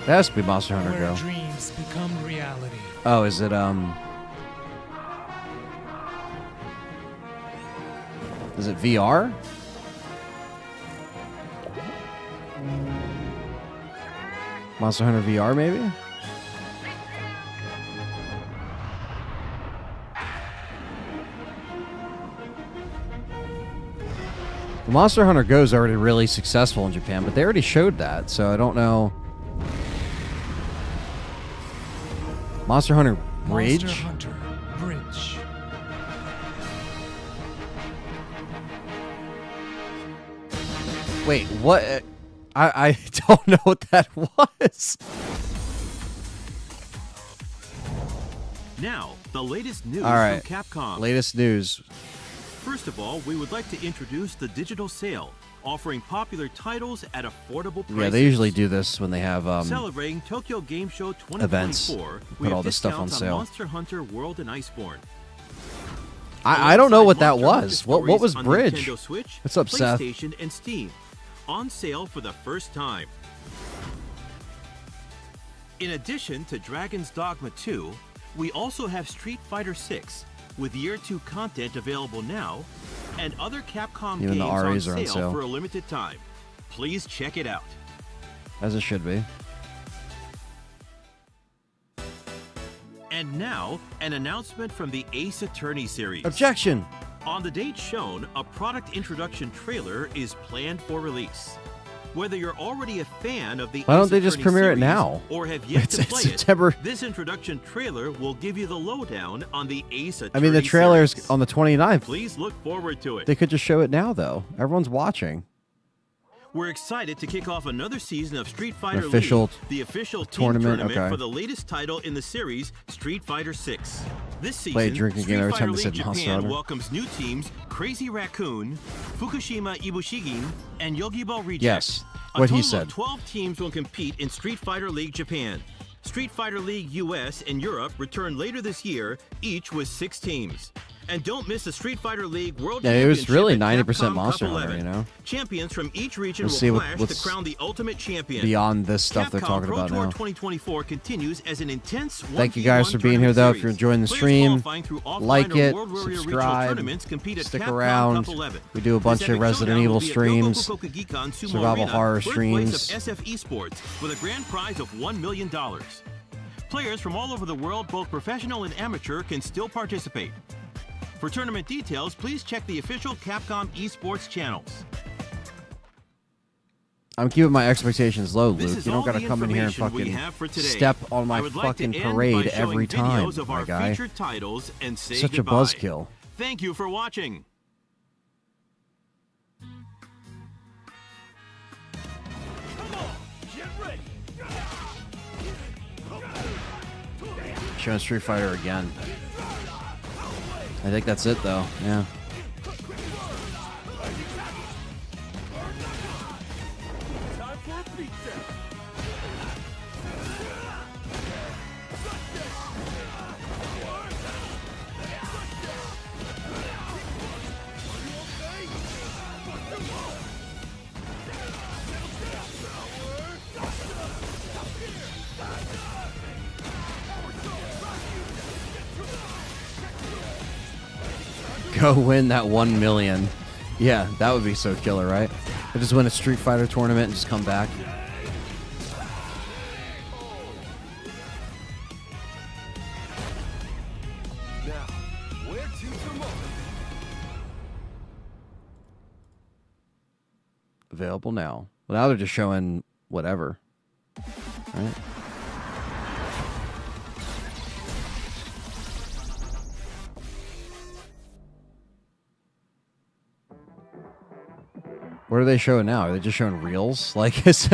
That has to be Monster Hunter Where Go. dreams become reality. Oh, is it Is it VR? Monster Hunter VR, maybe? Monster Hunter Go is already really successful in Japan, but they already showed that, so I don't know. Monster Hunter Bridge? Monster Hunter Bridge. Wait, what? I don't know what that was. Now, the latest news All right. from Capcom. Latest news. First of all, we would like to introduce the digital sale, offering popular titles at affordable prices. Yeah, they usually do this when they have Celebrating Tokyo Game Show 2024, events. we Put all have this stuff on discounts sale. Monster Hunter World and Iceborne. I don't know what that Alongside was. Monster What was Stories on Bridge? Nintendo Switch, What's up, Seth? PlayStation, and Steam. On sale for the first time. In addition to Dragon's Dogma 2, we also have Street Fighter 6 with Year 2 content available now and other Capcom Even the games REs are on sale. for a limited time. Please check it out. As it should be. And now, an announcement from the Ace Attorney series. Objection! On the date shown, a product introduction trailer is planned for release. Whether you're already a fan of the Why don't Ace they just Attorney premiere it series now? or have yet It's to play September. it, this introduction trailer will give you the lowdown on the Ace Attorney I mean, the trailer is series. on the 29th. Please look forward to it. They could just show it now, though. Everyone's watching. We're excited to kick off another season of Street Fighter official League, the official team tournament, tournament okay. for the latest title in the series, Street Fighter 6. This season, Play a drinking Street game every Fighter time they League said Monster Japan Hunter. welcomes new teams Crazy Raccoon, Fukushima Ibushigin, and Yogi-Ball Reject. Yes, A what he total said. of 12 teams will compete in Street Fighter League Japan. Street Fighter League US and Europe return later this year, each with 6 teams. And don't miss the Street Fighter League World Yeah, it was Championship really at 90% Capcom Monster Cup Hunter, 11. you know? Champions from each region Let's will see clash what's to crown the ultimate champion. Beyond this stuff they're Capcom talking Pro about Tour now. 2024 continues as an intense Thank you guys for being here, though. If you're enjoying the stream, like it, subscribe, stick around. We do a bunch of Resident Evil streams, survival horror streams. SF Esports with a grand prize of $1 million. Players from all over the world, both professional and amateur, can still participate. For tournament details, please check the official Capcom esports channels. I'm keeping my expectations low, This Luke. is You don't all gotta the come in here and information we fucking have for today. step on my I would like to fucking end by parade showing every time, videos of my our guy. featured titles and say Such goodbye. a buzzkill. Thank you for watching. Showing Street Fighter again. I think that's it, though. Yeah. Go win that 1 million. Yeah, that would be so killer, right? I just win a Street Fighter tournament and just come back. Now, where to tomorrow? Available now. Well, now they're just showing whatever. Right? What are they showing now? Are they just showing reels? Like, it's...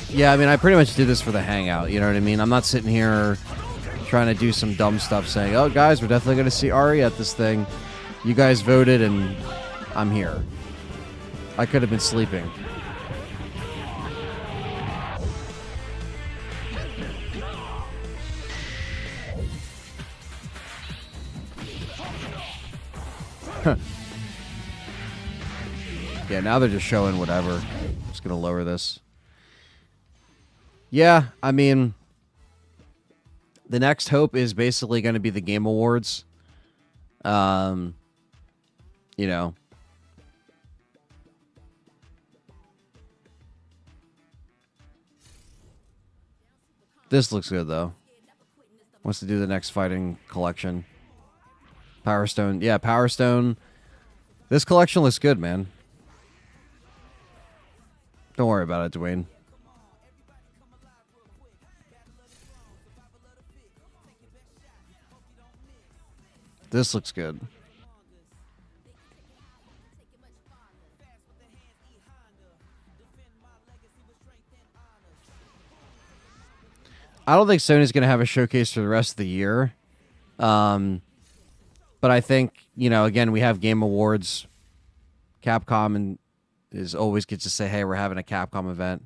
Yeah, I mean, I pretty much did this for the hangout, you know what I mean? I'm not sitting here trying to do some dumb stuff saying, oh, guys, we're definitely going to see Ari at this thing. You guys voted, and I'm here. I could have been sleeping. Yeah, now they're just showing whatever. I'm just going to lower this. Yeah, I mean, the next hope is basically going to be the Game Awards. You know. This looks good, though. Wants to do the next fighting collection. Power Stone. Yeah, Power Stone. This collection looks good, man. Don't worry about it, Dwayne. This looks good. I don't think Sony's going to have a showcase for the rest of the year. But I think, you know, again, we have Game Awards. Capcom and is always gets to say, hey, we're having a Capcom event.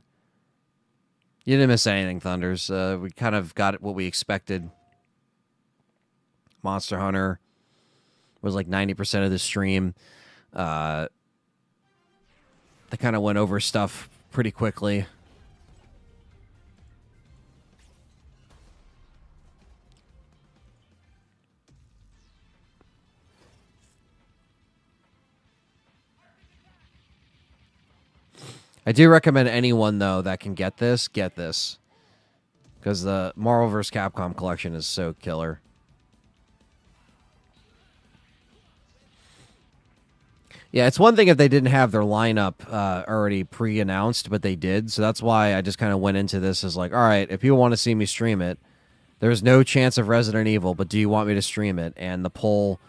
You didn't miss anything, Thunders. We kind of got what we expected. Monster Hunter was like 90% of the stream. They kind of went over stuff pretty quickly. I do recommend anyone, though, that can get this. Because the Marvel vs. Capcom collection is so killer. Yeah, it's one thing if they didn't have their lineup already pre-announced, but they did. So that's why I just kind of went into this as like, all right, if people want to see me stream it, there's no chance of Resident Evil, but do you want me to stream it? And the poll,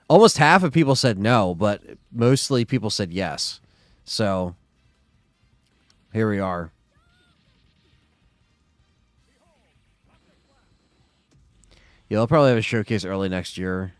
almost half of people said no, but mostly people said yes. So here we are. Yeah, they'll probably have a showcase early next year.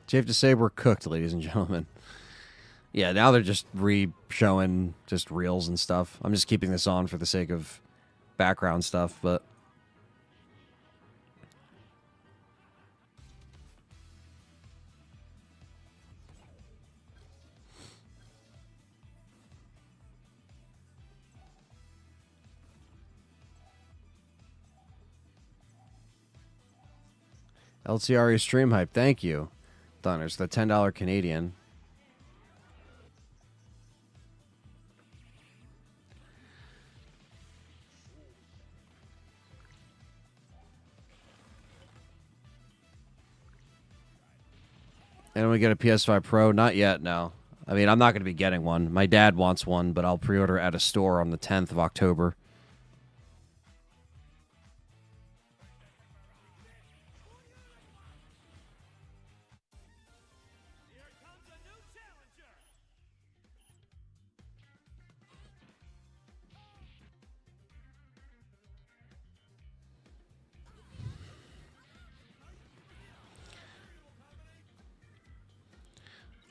Safe to say we're cooked, ladies and gentlemen. Yeah, now they're just re-showing just reels and stuff. I'm just keeping this on for the sake of background stuff, but... LTRE stream hype, thank you. Thunders, the $10 Canadian. And we get a PS5 Pro? Not yet, no. I mean, I'm not going to be getting one. My dad wants one, but I'll pre-order at a store on the 10th of October.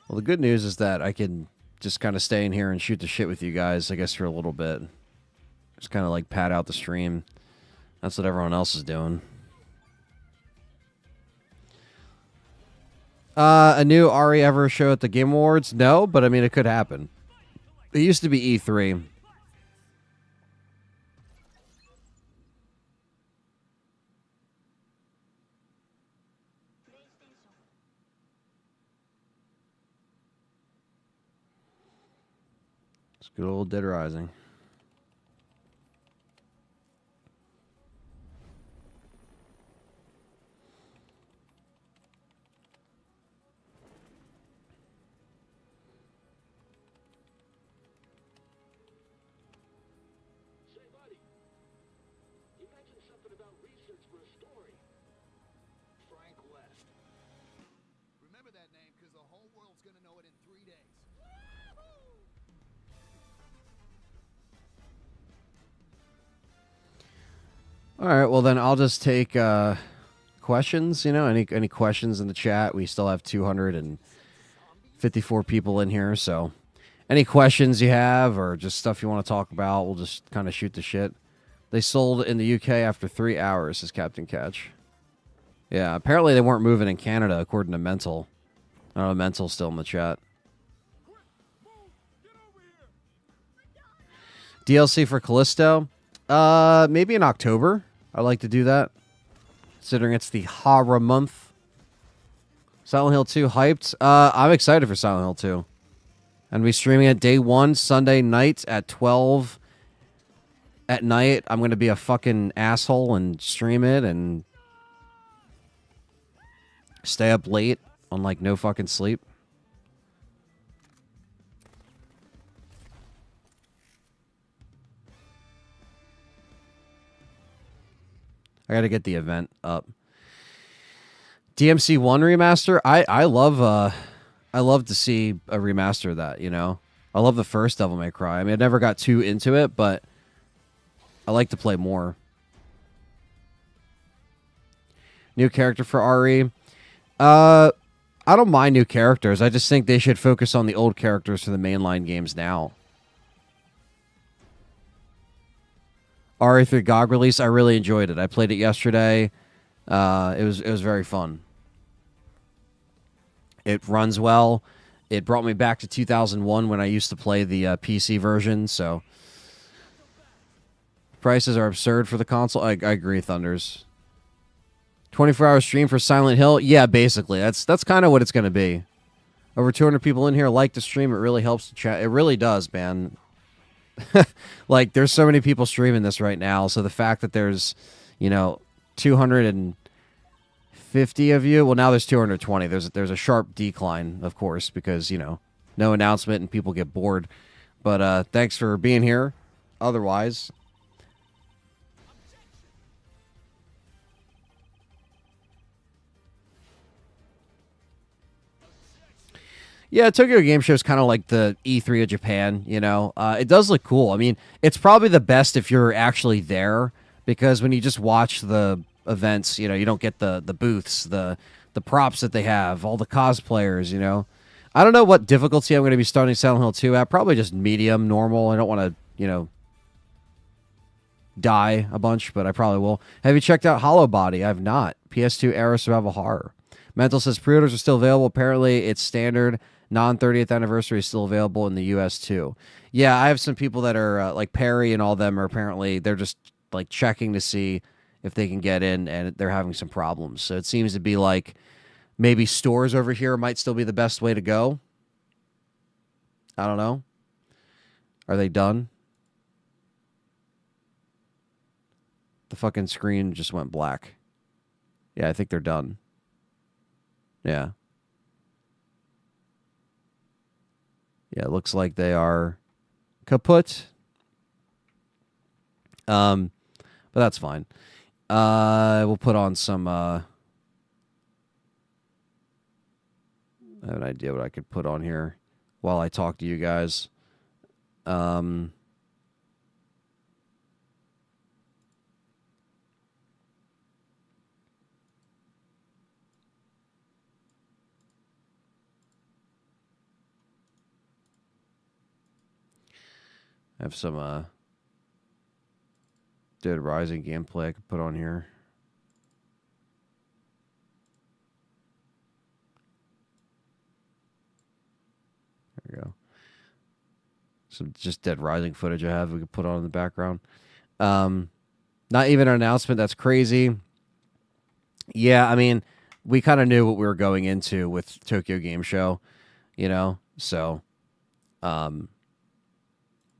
Well, the good news is that I can just kind of stay in here and shoot the shit with you guys, I guess, for a little bit. Just kind of like pad out the stream. That's what everyone else is doing. A new RE ever show at the Game Awards? No, but I mean, it could happen. It used to be E3. It's good old Dead Rising. All right, well then I'll just take questions. You know, any questions in the chat? We still have 254 people in here, so any questions you have or just stuff you want to talk about, we'll just kind of shoot the shit. They sold in the UK after 3 hours, says Captain Catch. Yeah, apparently they weren't moving in Canada, according to Mental. I don't know, Mental's still in the chat. DLC for Callisto? Maybe in October. I'd like to do that, considering it's the horror month. Silent Hill 2 hyped. I'm excited for Silent Hill 2. And we streaming it day 1, Sunday night at 12 at night. I'm going to be a fucking asshole and stream it and stay up late on like no fucking sleep. I got to get the event up. DMC 1 remaster. I love to see a remaster of that, you know. I love the first Devil May Cry. I mean, I never got too into it, but I like to play more. New character for RE. I don't mind new characters. I just think they should focus on the old characters for the mainline games now. RE3 GOG release, I really enjoyed it. I played it yesterday. It was very fun. It runs well. It brought me back to 2001 when I used to play the PC version, so prices are absurd for the console. I agree, Thunders. 24-hour stream for Silent Hill? Yeah, basically. That's kind of what it's going to be. Over 200 people in here like the stream. It really helps the chat. It really does, man. Like, there's so many people streaming this right now, so the fact that there's, 250 of you, well, now there's 220. There's a sharp decline, of course, because, no announcement and people get bored. But thanks for being here. Otherwise, yeah, Tokyo Game Show is kind of like the E3 of Japan, It does look cool. I mean, it's probably the best if you're actually there, because when you just watch the events, you don't get the booths, the props that they have, all the cosplayers, I don't know what difficulty I'm going to be starting Silent Hill 2 at. Probably just medium, normal. I don't want to, you know, die a bunch, but I probably will. Have you checked out Hollow Body? I have not. PS2 era survival horror. Mental says pre-orders are still available. Apparently, it's standard. Non-30th anniversary is still available in the U.S. too. Yeah, I have some people that are like Perry and all them are apparently they're just like checking to see if they can get in, and they're having some problems. So it seems to be like maybe stores over here might still be the best way to go. I don't know. Are they done? The fucking screen just went black. Yeah, I think they're done. Yeah. Yeah, it looks like they are kaput. But that's fine. We'll put on some I have an idea what I could put on here while I talk to you guys. I have some Dead Rising gameplay I could put on here. There we go. Some just Dead Rising footage I have we could put on in the background. Not even an announcement. That's crazy. Yeah, I mean, we kind of knew what we were going into with Tokyo Game Show, you know? So,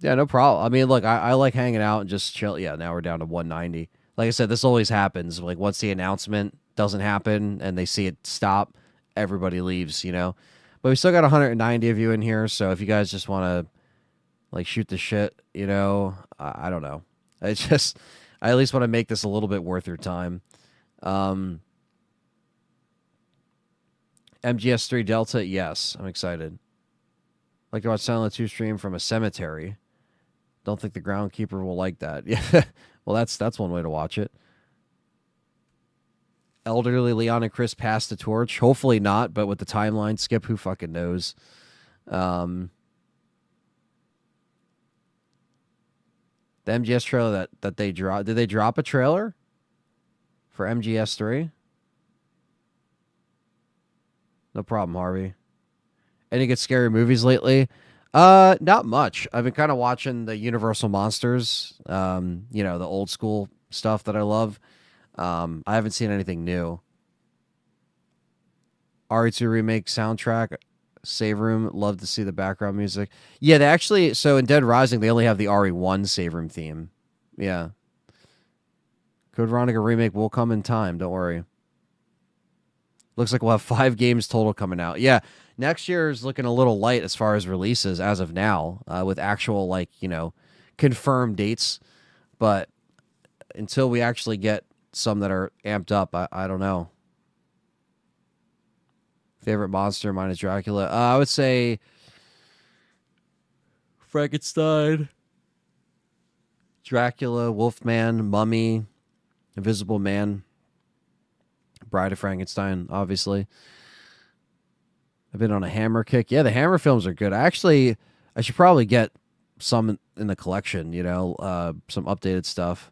yeah, no problem. I mean, look, I like hanging out and just chill. Yeah, now we're down to 190. Like I said, this always happens. Like, once the announcement doesn't happen and they see it stop, everybody leaves, you know? But we still got 190 of you in here, so if you guys just want to, like, shoot the shit, you know, I don't know. It's just, I at least want to make this a little bit worth your time. MGS3 Delta, yes, I'm excited. Like to watch Silent Hill 2 stream from a cemetery. Don't think the groundkeeper will like that. Yeah, well, that's one way to watch it. Elderly Leon and Chris pass the torch. Hopefully not, but with the timeline skip, who fucking knows? The MGS trailer that they dropped. Did they drop a trailer for MGS3? No problem, Harvey. Any good scary movies lately? Not much. I've been kind of watching the Universal Monsters, you know, the old school stuff that I love. I haven't seen anything new. RE2 remake soundtrack, save room. Love to see the background music. Yeah, they actually, so in Dead Rising, they only have the RE1 save room theme. Yeah. Code Veronica remake will come in time. Don't worry. Looks like we'll have 5 games total coming out. Yeah. Next year is looking a little light as far as releases as of now, with actual, like, you know, confirmed dates. But until we actually get some that are amped up, I don't know. Favorite monster minus Dracula? I would say Frankenstein, Dracula, Wolfman, Mummy, Invisible Man, Bride of Frankenstein, obviously. I've been on a Hammer kick. Yeah, the Hammer films are good. I should probably get some in the collection, you know, some updated stuff.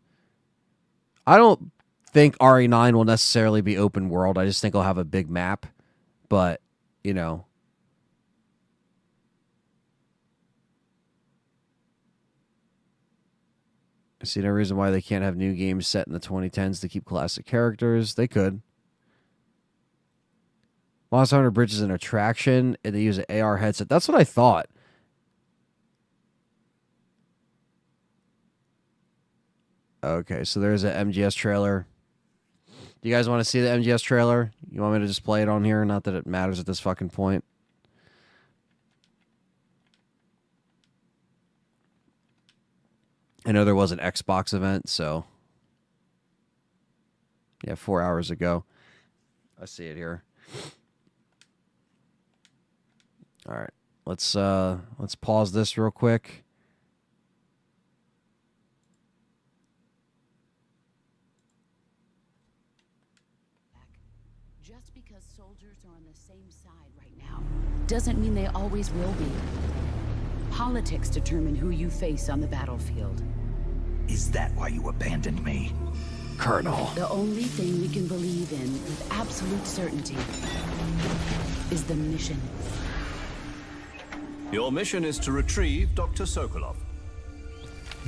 I don't think RE9 will necessarily be open world. I just think I'll have a big map. But, you know. I see no reason why they can't have new games set in the 2010s to keep classic characters. They could. Monster Hunter Bridge is an attraction, and they use an AR headset. That's what I thought. Okay, so there's an MGS trailer. Do you guys want to see the MGS trailer? You want me to just play it on here? Not that it matters at this fucking point. I know there was an Xbox event, so... Yeah, 4 hours ago. I see it here. All right, let's pause this real quick. Just because soldiers are on the same side right now doesn't mean they always will be. Politics determine who you face on the battlefield. Is that why you abandoned me? Colonel. The only thing we can believe in with absolute certainty is the mission. Your mission is to retrieve Dr. Sokolov.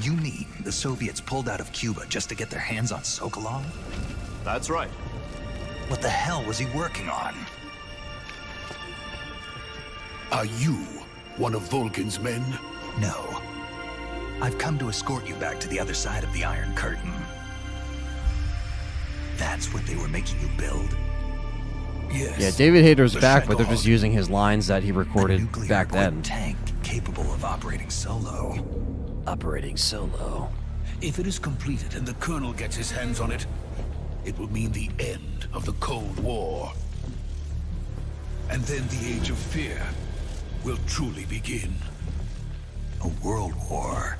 You mean the Soviets pulled out of Cuba just to get their hands on Sokolov? That's right. What the hell was he working on? Are you one of Vulcan's men? No. I've come to escort you back to the other side of the Iron Curtain. That's what they were making you build? Yes. Yeah, David Hayter's The back, but they're Shadow. just using his lines that he recorded back then. Tank capable of operating solo. Operating solo. If it is completed and the Colonel gets his hands on it, it will mean the end of the Cold War. And then the Age of Fear will truly begin. A world war.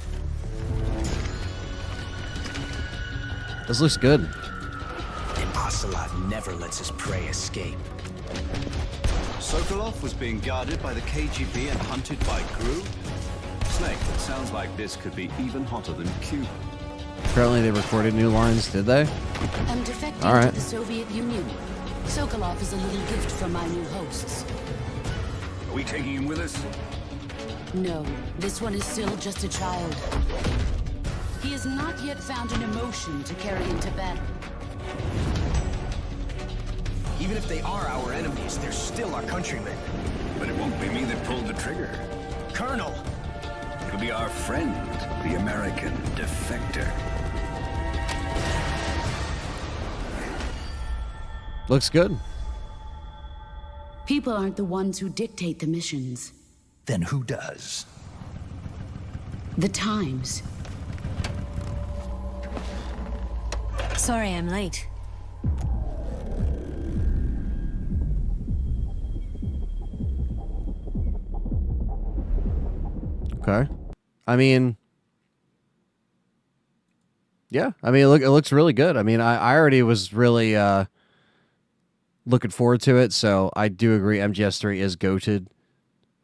This looks good. And Ocelot never lets his prey escape. Sokolov was being guarded by the KGB and hunted by GRU? Snake, it sounds like this could be even hotter than Cuba. Apparently they recorded new lines, did they? I'm defecting All right. to the Soviet Union. Sokolov is a little gift from my new hosts. Are we taking him with us? No, this one is still just a child. He has not yet found an emotion to carry into battle. Even if they are our enemies, they're still our countrymen. But it won't be me that pulled the trigger. Colonel! It'll be our friend, the American defector. Looks good. People aren't the ones who dictate the missions. Then who does? The times. Sorry I'm late. Okay. I mean, yeah. I mean, it looks really good. I mean, I already was really looking forward to it, so I do agree MGS3 is goated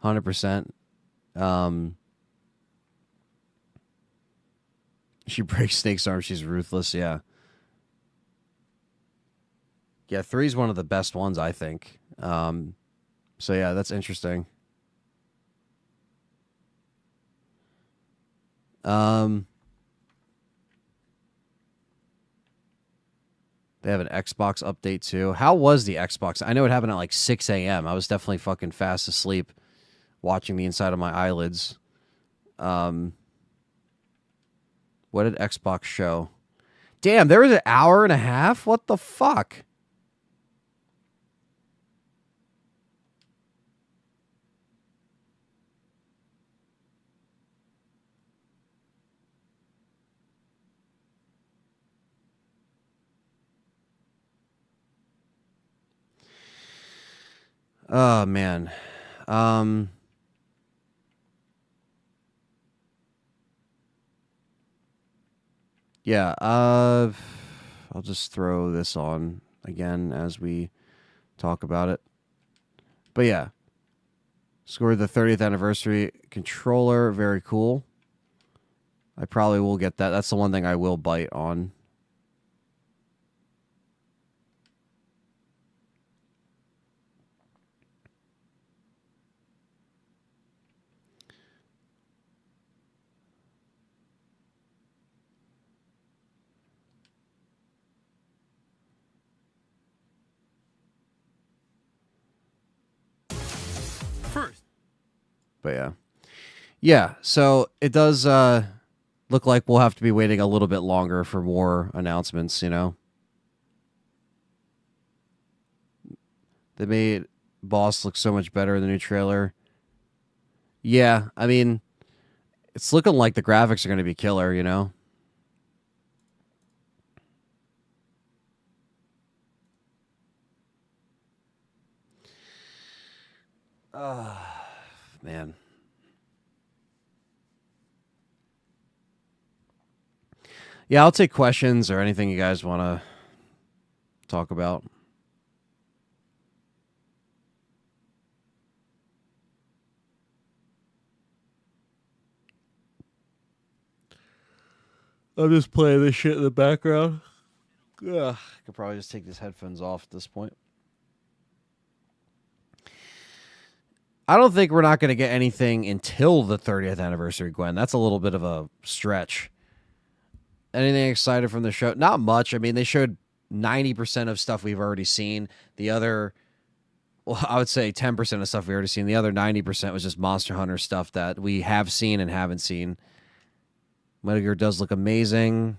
100%. She breaks Snake's arm. She's ruthless, yeah. Yeah, 3 is one of the best ones, I think. So, yeah, that's interesting. They have an Xbox update too. How was the Xbox? I know it happened at like 6 a.m. I was definitely fucking fast asleep watching the inside of my eyelids. What did Xbox show? Damn, there was an hour and a half? What the fuck? Oh, man. Yeah, I'll just throw this on again as we talk about it. But yeah, scored the 30th anniversary controller. Very cool. I probably will get that. That's the one thing I will bite on. First. But yeah. Yeah, so it does look like we'll have to be waiting a little bit longer for more announcements, you know? They made Boss look so much better in the new trailer. Yeah, I mean, it's looking like the graphics are going to be killer, you know? Man. Yeah, I'll take questions or anything you guys want to talk about. I'm just playing this shit in the background. Ugh, I could probably just take these headphones off at this point. I don't think we're not going to get anything until the 30th anniversary, Gwen. That's a little bit of a stretch. Anything excited from the show? Not much. I mean, they showed 90% of stuff we've already seen. The other, well, I would say 10% of stuff we already seen. The other 90% was just Monster Hunter stuff that we have seen and haven't seen. Metal Gear does look amazing.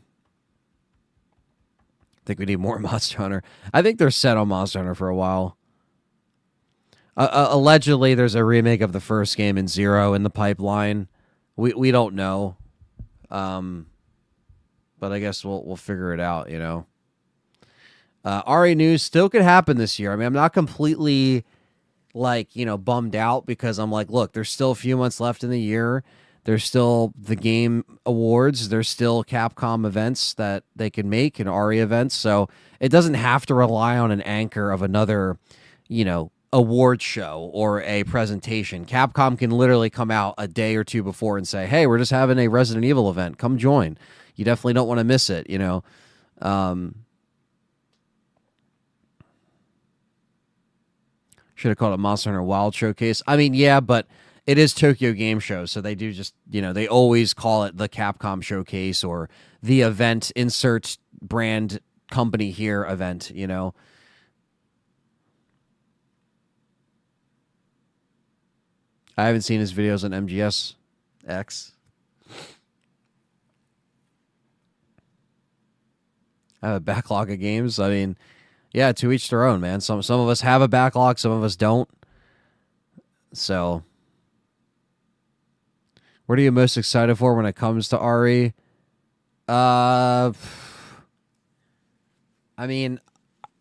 I think we need more Monster Hunter. I think they're set on Monster Hunter for a while. Allegedly, there's a remake of the first game in Zero in the pipeline. We don't know. But I guess we'll figure it out, you know. RE news still could happen this year. I mean, I'm not completely, like, you know, bummed out because I'm like, look, there's still a few months left in the year. There's still the Game Awards. There's still Capcom events that they can make and RE events. So it doesn't have to rely on an anchor of another, you know, award show or a presentation. Capcom can literally come out a day or two before and say, hey, we're just having a Resident Evil event. Come join. You definitely don't want to miss it, you know. Should have called it Monster Hunter Wild Showcase. I mean, yeah, but it is Tokyo Game Show, so they do just, you know, they always call it the Capcom Showcase or the event, insert brand company here event, you know. I haven't seen his videos on MGS X. I have a backlog of games. I mean, yeah, to each their own, man. Some of us have a backlog, some of us don't. So, what are you most excited for when it comes to RE? I mean,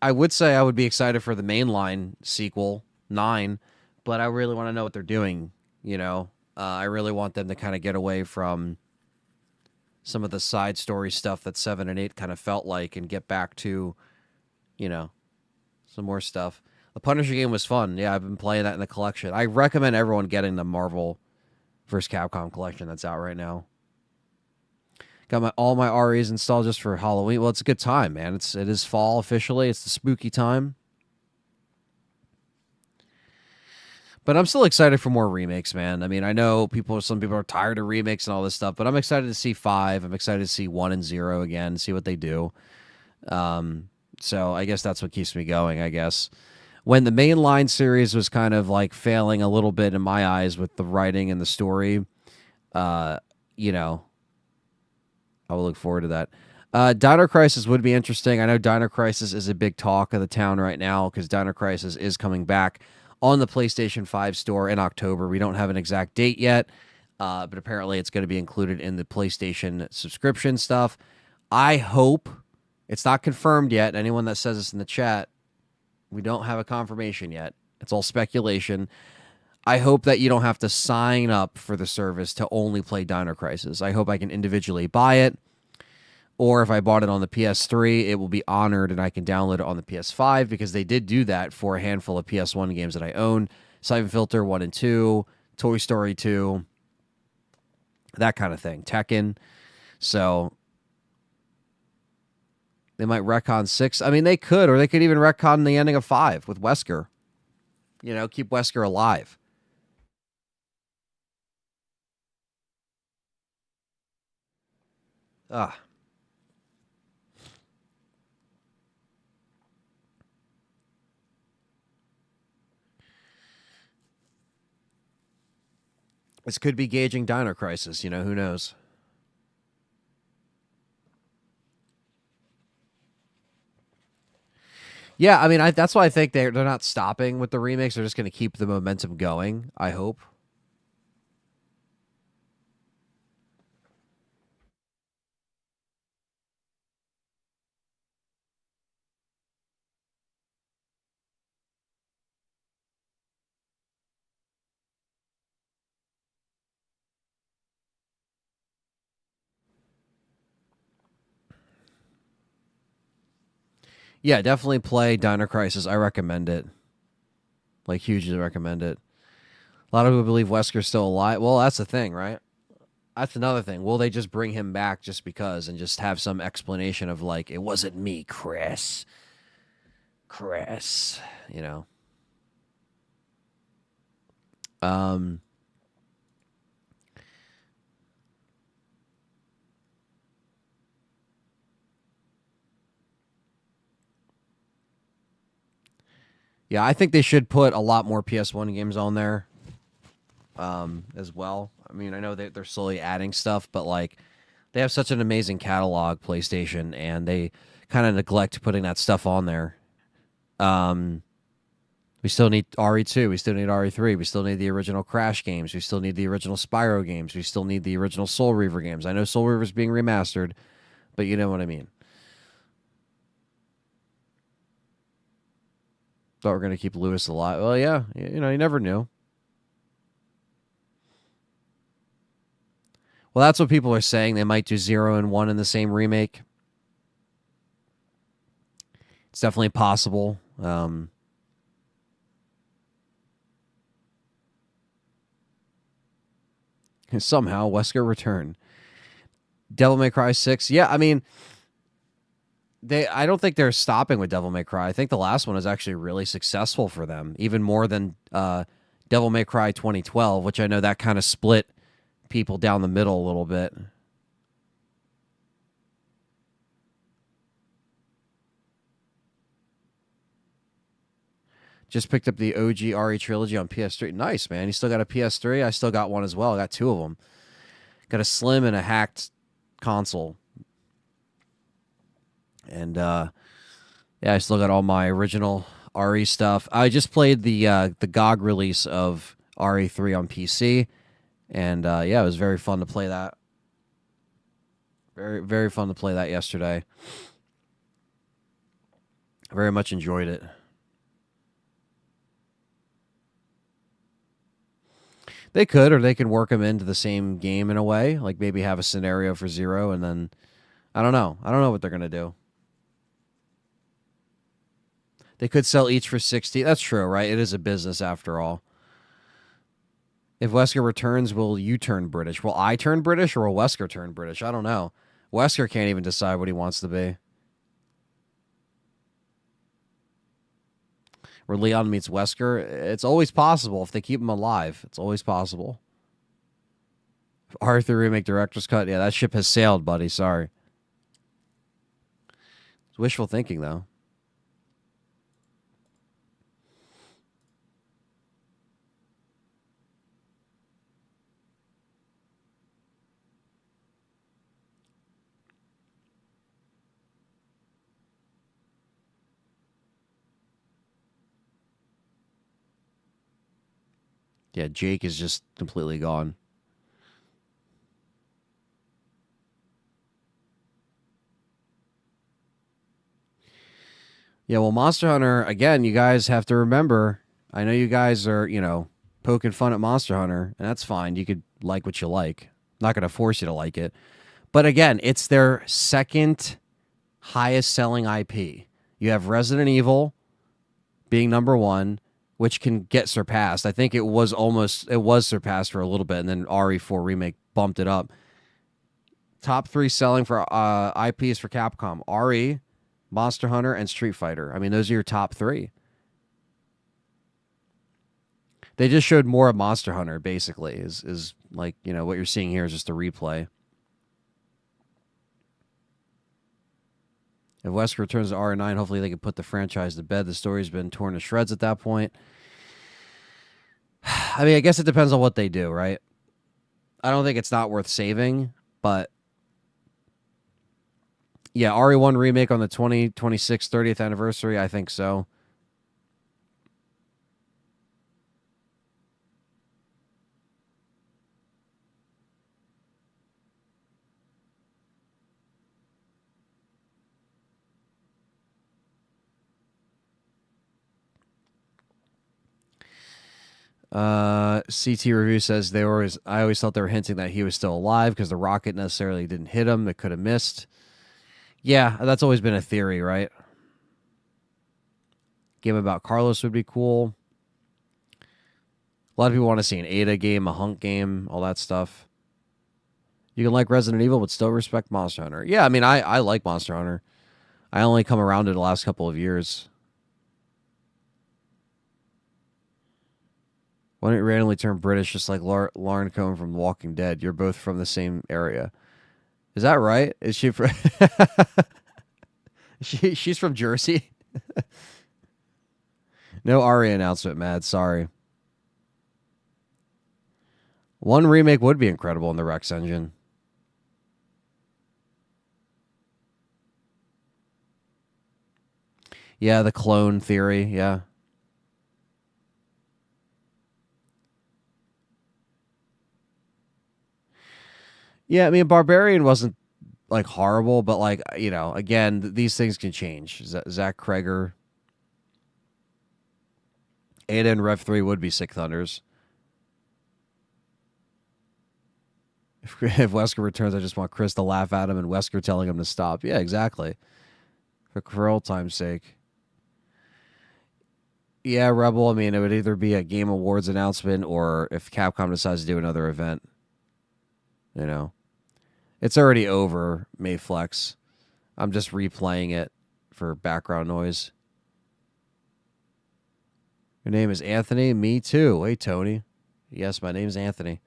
I would say I would be excited for the mainline sequel, 9, but I really want to know what they're doing, you know. I really want them to kind of get away from some of the side story stuff that 7 and 8 kind of felt like and get back to, you know, some more stuff. The Punisher game was fun. Yeah, I've been playing that in the collection. I recommend everyone getting the Marvel vs. Capcom collection that's out right now. Got all my REs installed just for Halloween. Well, it's a good time, man. It is fall officially. It's the spooky time. But I'm still excited for more remakes, man. I mean, I know some people are tired of remakes and all this stuff, but I'm excited to see 5. I'm excited to see 1 and 0 again, see what they do. So I guess that's what keeps me going, I guess. When the mainline series was kind of like failing a little bit in my eyes with the writing and the story, you know, I will look forward to that. Dino Crisis would be interesting. I know Dino Crisis is a big talk of the town right now because Dino Crisis is coming back on the PlayStation 5 store in October. We don't have an exact date yet, but apparently it's going to be included in the PlayStation subscription stuff. I hope, it's not confirmed yet. Anyone that says this in the chat, we don't have a confirmation yet. It's all speculation. I hope that you don't have to sign up for the service to only play Dino Crisis. I hope I can individually buy it. Or if I bought it on the PS3, it will be honored and I can download it on the PS5 because they did do that for a handful of PS1 games that I own. Siphon Filter 1 and 2, Toy Story 2, that kind of thing. Tekken. So they might retcon 6. I mean, they could, or they could even retcon the ending of 5 with Wesker. You know, keep Wesker alive. This could be gauging Dino Crisis, you know, who knows? Yeah, I mean, that's why I think they're not stopping with the remakes. They're just going to keep the momentum going, I hope. Yeah, definitely play Dino Crisis. I recommend it. Like, hugely recommend it. A lot of people believe Wesker's still alive. Well, that's the thing, right? That's another thing. Will they just bring him back just because and just have some explanation of like, it wasn't me, Chris. Chris, you know. Yeah, I think they should put a lot more PS1 games on there as well. I mean, I know they're slowly adding stuff, but like they have such an amazing catalog, PlayStation, and they kind of neglect putting that stuff on there. We still need RE2. We still need RE3. We still need the original Crash games. We still need the original Spyro games. We still need the original Soul Reaver games. I know Soul Reaver's being remastered, but you know what I mean. Thought we're going to keep Lewis alive. Well, yeah. You know, you never knew. Well, that's what people are saying. They might do 0 and 1 in the same remake. It's definitely possible. Somehow, Wesker return. Devil May Cry 6. Yeah, I mean, I don't think they're stopping with Devil May Cry. I think the last one was actually really successful for them, even more than Devil May Cry 2012, which I know that kind of split people down the middle a little bit. Just picked up the OG RE trilogy on PS3. Nice, man. You still got a PS3? I still got one as well. I got 2 of them. Got a slim and a hacked console. And yeah, I still got all my original RE stuff. I just played the GOG release of RE3 on PC, and yeah, it was very fun to play that. Very, very fun to play that yesterday. Very much enjoyed it. They could, or they could work them into the same game in a way, like maybe have a scenario for 0, and then I don't know. I don't know what they're gonna do. They could sell each for 60. That's true, right? It is a business after all. If Wesker returns, will you turn British? Will I turn British or will Wesker turn British? I don't know. Wesker can't even decide what he wants to be. Where Leon meets Wesker, it's always possible if they keep him alive. It's always possible. Arthur remake director's cut. Yeah, that ship has sailed, buddy. Sorry. It's wishful thinking, though. Yeah, Jake is just completely gone. Yeah, well, Monster Hunter, again, you guys have to remember, I know you guys are, you know, poking fun at Monster Hunter, and that's fine. You could like what you like. I'm not going to force you to like it. But again, it's their second highest selling IP. You have Resident Evil being number 1, which can get surpassed. I think it was surpassed for a little bit, and then RE4 Remake bumped it up. Top 3 selling for IPs for Capcom: RE, Monster Hunter, and Street Fighter. I mean, those are your top 3. They just showed more of Monster Hunter, basically, is like, you know, what you're seeing here is just a replay. If Wesker returns to R9, hopefully they can put the franchise to bed. The story's been torn to shreds at that point. I mean, I guess it depends on what they do, right? I don't think it's not worth saving, but yeah, RE1 remake on the 2026 30th anniversary, I think so. CT Review says I always thought they were hinting that he was still alive because the rocket necessarily didn't hit him. It could have missed. Yeah, that's always been a theory, right? Game about Carlos would be cool. A lot of people want to see an Ada game, a Hunk game, all that stuff. You can like Resident Evil, but still respect Monster Hunter. Yeah, I mean, I like Monster Hunter. I only come around to the last couple of years. Why don't you randomly turn British just like Lauren Cohen from The Walking Dead? You're both from the same area. Is that right? Is she from... she's from Jersey? No Ari announcement, Mad. Sorry. One remake would be incredible in the Rex engine. Yeah, the clone theory, yeah. Yeah, I mean, Barbarian wasn't, like, horrible, but, like, you know, again, these things can change. Zach Kreger. Ada and Rev 3 would be Sick Thunders. If Wesker returns, I just want Chris to laugh at him and Wesker telling him to stop. Yeah, exactly. For old time's sake. Yeah, Rebel, I mean, it would either be a Game Awards announcement or if Capcom decides to do another event. You know. It's already over, Mayflex. I'm just replaying it for background noise. Your name is Anthony? Me too. Hey, Tony. Yes, my name's Anthony.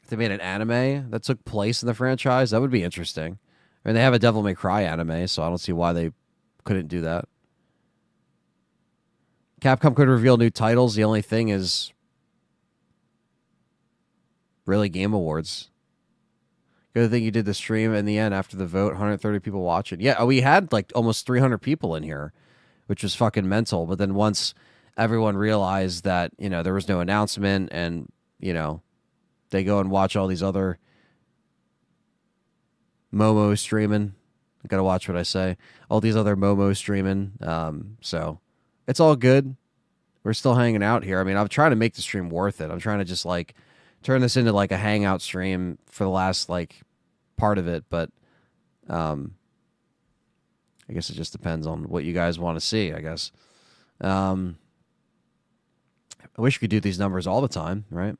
If they made an anime that took place in the franchise, that would be interesting. I mean, they have a Devil May Cry anime, so I don't see why they couldn't do that. Capcom could reveal new titles. The only thing is really Game Awards. Good thing you did the stream in the end after the vote. 130 people watching. Yeah, we had like almost 300 people in here, which was fucking mental. But then once everyone realized that, you know, there was no announcement and, you know, they go and watch all these other Momo streaming. I gotta watch what I say. All these other Momo streaming. So it's all good. We're still hanging out here. I mean, I'm trying to make the stream worth it. I'm trying to just like turn this into like a hangout stream for the last like part of it. But I guess it just depends on what you guys want to see, I guess. I wish we could do these numbers all the time, right?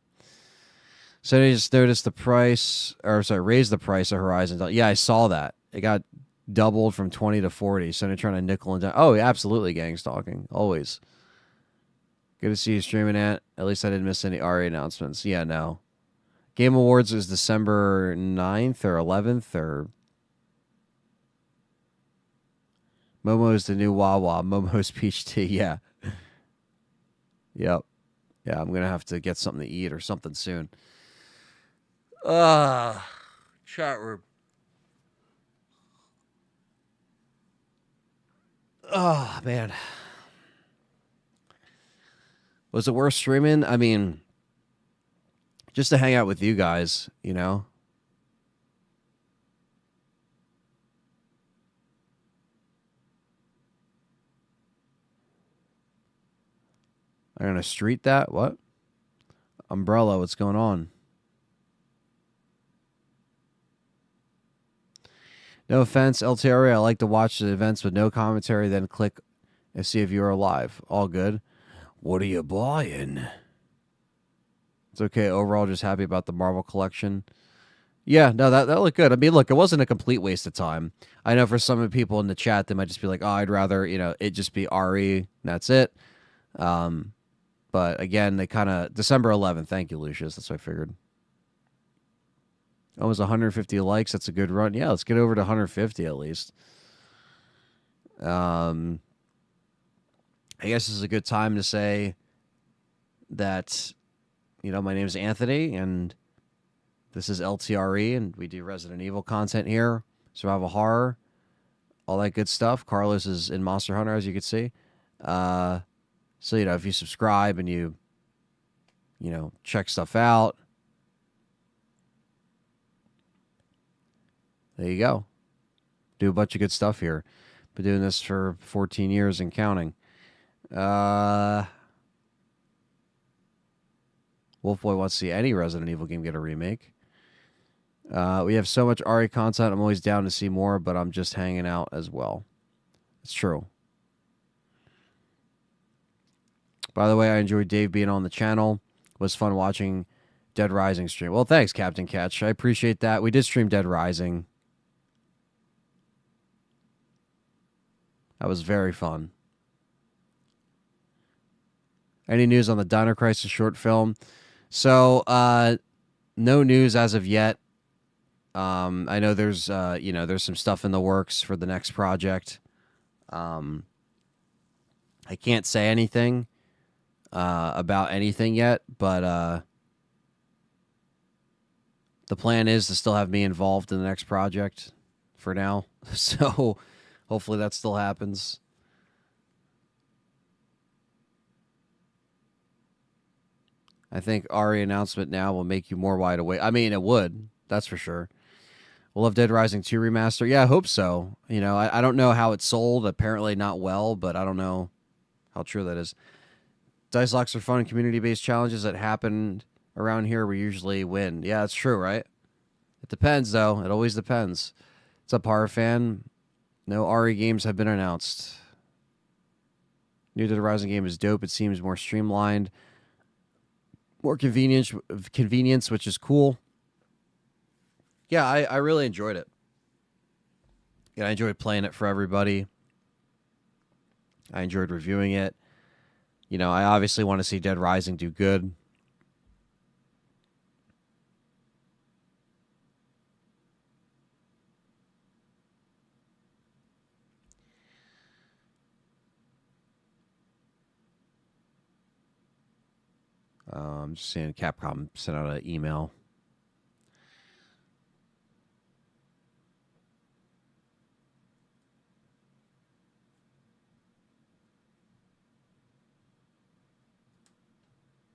So they just noticed the price, or sorry, raised the price of Horizon. Yeah, I saw that. It got doubled from 20 to 40. So they're trying to nickel and dime. Oh, absolutely, gang stalking. Always. Good to see you streaming at. At least I didn't miss any RA announcements. Yeah, no. Game Awards is December 9th or 11th or... Momo's the new Wawa. Momo's peach tea. Yeah. Yep. Yeah, I'm going to have to get something to eat or something soon. Chat room. Oh, man. Was it worth streaming? I mean, just to hang out with you guys, you know? I'm going to street that? What? Umbrella, what's going on? No offense, LTRE. I like to watch the events with no commentary, then click and see if you're alive. All good. What are you buying? It's okay. Overall, just happy about the Marvel collection. Yeah, no, that looked good. I mean, look, it wasn't a complete waste of time. I know for some of the people in the chat, they might just be like, oh, I'd rather, you know, it just be RE, and that's it. But again, they kind of... December 11th. Thank you, Lucius. That's what I figured. Almost 150 likes. That's a good run. Yeah, let's get over to 150 at least. I guess this is a good time to say that, you know, my name is Anthony, and this is LTRE, and we do Resident Evil content here, survival horror, all that good stuff. Carlos is in Monster Hunter, as you can see. So, you know, if you subscribe and you know, check stuff out, there you go. Do a bunch of good stuff here. Been doing this for 14 years and counting. Wolfboy wants to see any Resident Evil game get a remake. We have so much RE content. I'm always down to see more, but I'm just hanging out as well. It's true. By the way, I enjoyed Dave being on the channel. It was fun watching Dead Rising stream. Well, thanks, Captain Catch. I appreciate that. We did stream Dead Rising. That was very fun. Any news on the Dino Crisis short film? So, no news as of yet. I know there's, there's some stuff in the works for the next project. I can't say anything about anything yet, but the plan is to still have me involved in the next project for now. So hopefully that still happens. I think RE announcement now will make you more wide awake. I mean, it would. That's for sure. We'll have Dead Rising 2 remaster. Yeah, I hope so. You know, I don't know how it sold. Apparently not well, but I don't know how true that is. Dice locks are fun and community-based challenges that happen around here. We usually win. Yeah, that's true, right? It depends, though. It always depends. What's up, horror fan? No RE games have been announced. New Dead Rising game is dope. It seems more streamlined. More convenience, which is cool. Yeah, I really enjoyed it. Yeah, I enjoyed playing it for everybody. I enjoyed reviewing it. You know, I obviously want to see Dead Rising do good. I'm just seeing Capcom sent out an email.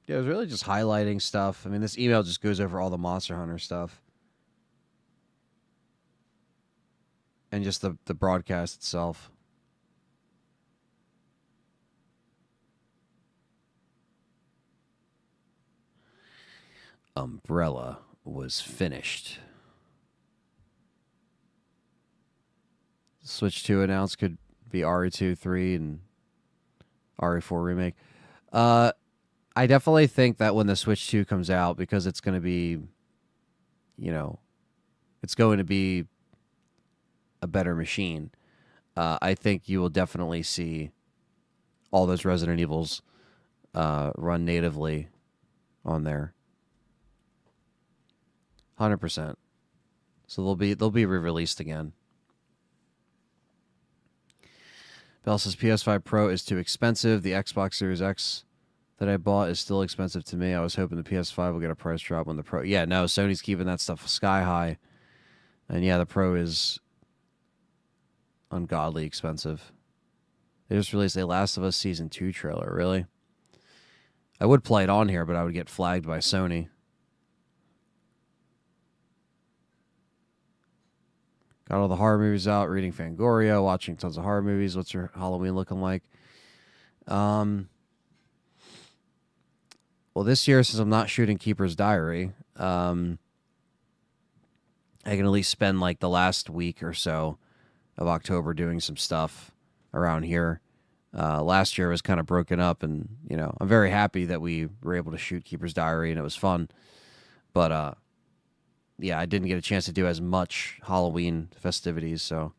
Yeah, it was really just highlighting stuff. I mean, this email just goes over all the Monster Hunter stuff. And just the broadcast itself. Umbrella was finished. Switch 2 announced could be RE2, 3, and RE4 remake. I definitely think that when the Switch 2 comes out, because it's going to be, you know, it's going to be a better machine, I think you will definitely see all those Resident Evils run natively on there. 100%. So they'll be re-released again. Bell says PS5 Pro is too expensive. The Xbox Series X that I bought is still expensive to me. I was hoping the PS5 will get a price drop when the Pro... Yeah, no, Sony's keeping that stuff sky high. And yeah, the Pro is ungodly expensive. They just released a Last of Us Season 2 trailer, really? I would play it on here, but I would get flagged by Sony. Got all the horror movies out, reading Fangoria, watching tons of horror movies. What's your Halloween looking like? Well, this year, since I'm not shooting Keeper's Diary, I can at least spend like the last week or so of October doing some stuff around here. Last year was kind of broken up, and you know, I'm very happy that we were able to shoot Keeper's Diary, and it was fun. But yeah, I didn't get a chance to do as much Halloween festivities, so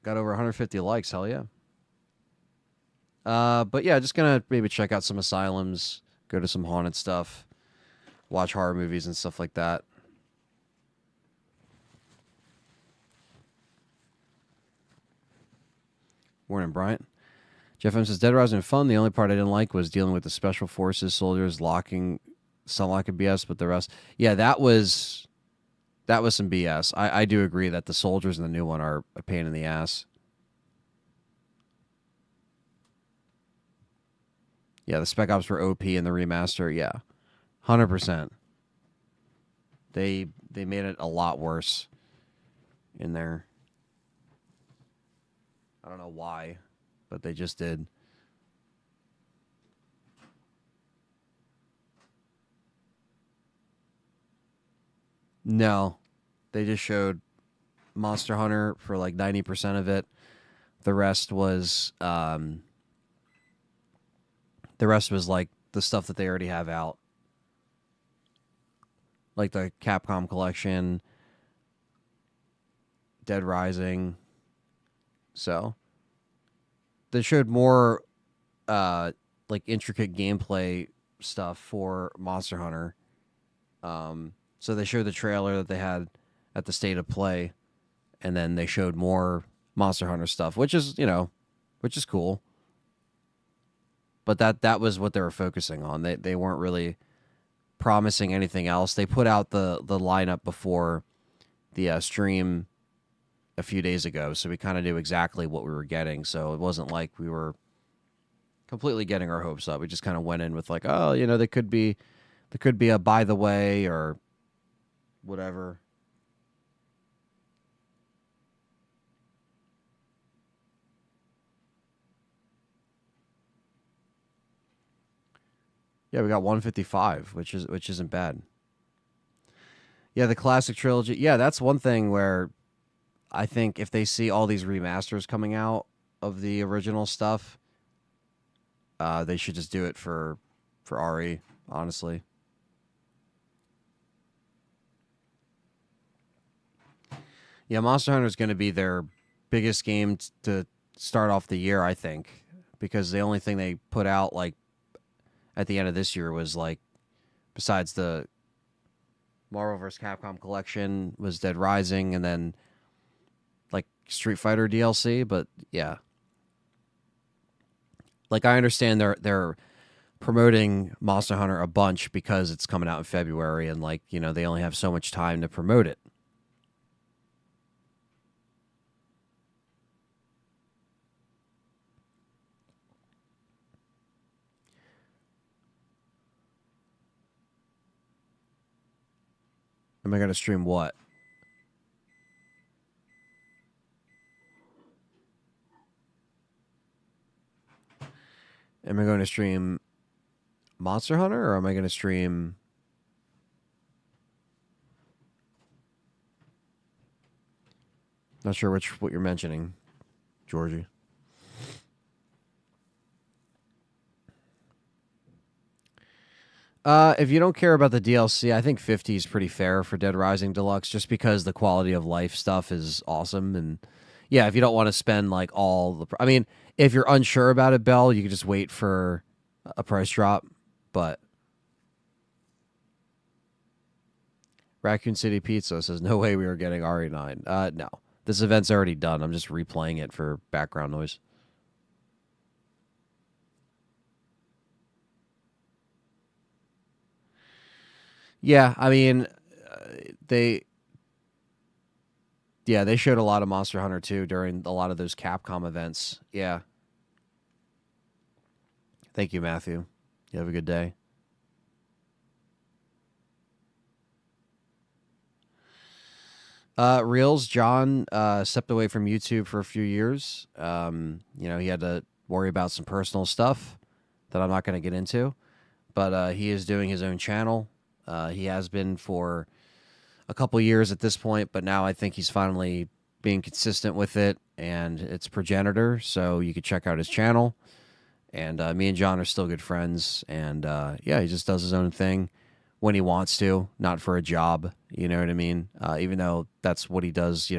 got over 150 likes. Hell yeah. But yeah, just gonna maybe check out some asylums, go to some haunted stuff, watch horror movies and stuff like that. Morning, Bryant. Jeff M says, Dead Rising fun. The only part I didn't like was dealing with the special forces soldiers locking BS, but the rest, yeah, that was some BS. I do agree that the soldiers in the new one are a pain in the ass. Yeah, the Spec Ops were OP in the remaster. Yeah, 100%. They made it a lot worse in there. I don't know why, but they just did. No, they just showed Monster Hunter for like 90% of it. The rest was like the stuff that they already have out. like the Capcom Collection, Dead Rising. So they showed more like intricate gameplay stuff for Monster Hunter. So they showed the trailer that they had at the State of Play, and then they showed more Monster Hunter stuff, which is, which is cool. But that was what they were focusing on. They weren't really promising anything else. They put out the lineup before the stream a few days ago, so we kind of knew exactly what we were getting. So it wasn't like we were completely getting our hopes up. We just kind of went in with like, oh, there could be a by the way or whatever. Yeah, we got 155, which isn't bad. Yeah, the classic trilogy. Yeah, that's one thing where I think if they see all these remasters coming out of the original stuff, they should just do it for RE, honestly. Yeah, Monster Hunter is going to be their biggest game to start off the year, I think, because the only thing they put out like at the end of this year was like, besides the Marvel vs. Capcom collection, was Dead Rising, and then like Street Fighter DLC. But yeah, like I understand they're promoting Monster Hunter a bunch because it's coming out in February, and like they only have so much time to promote it. Am I going to stream what? Am I going to stream Monster Hunter, or am I going to stream... Not sure what you're mentioning, Georgie. If you don't care about the DLC, I think 50 is pretty fair for Dead Rising Deluxe, just because the quality of life stuff is awesome. And yeah, if you don't want to spend like all the... I mean, if you're unsure about it, Bell, you can just wait for a price drop. But Raccoon City Pizza says, no way we were getting RE9. No, this event's already done. I'm just replaying it for background noise. Yeah, I mean, they showed a lot of Monster Hunter 2 during a lot of those Capcom events. Yeah. Thank you, Matthew. You have a good day. Reels, John stepped away from YouTube for a few years. He had to worry about some personal stuff that I'm not going to get into. But he is doing his own channel. He has been for a couple years at this point, but now I think he's finally being consistent with it, and it's Progenitor, so you could check out his channel. And me and John are still good friends, and he just does his own thing when he wants to, not for a job, you know what I mean? Even though that's what he does,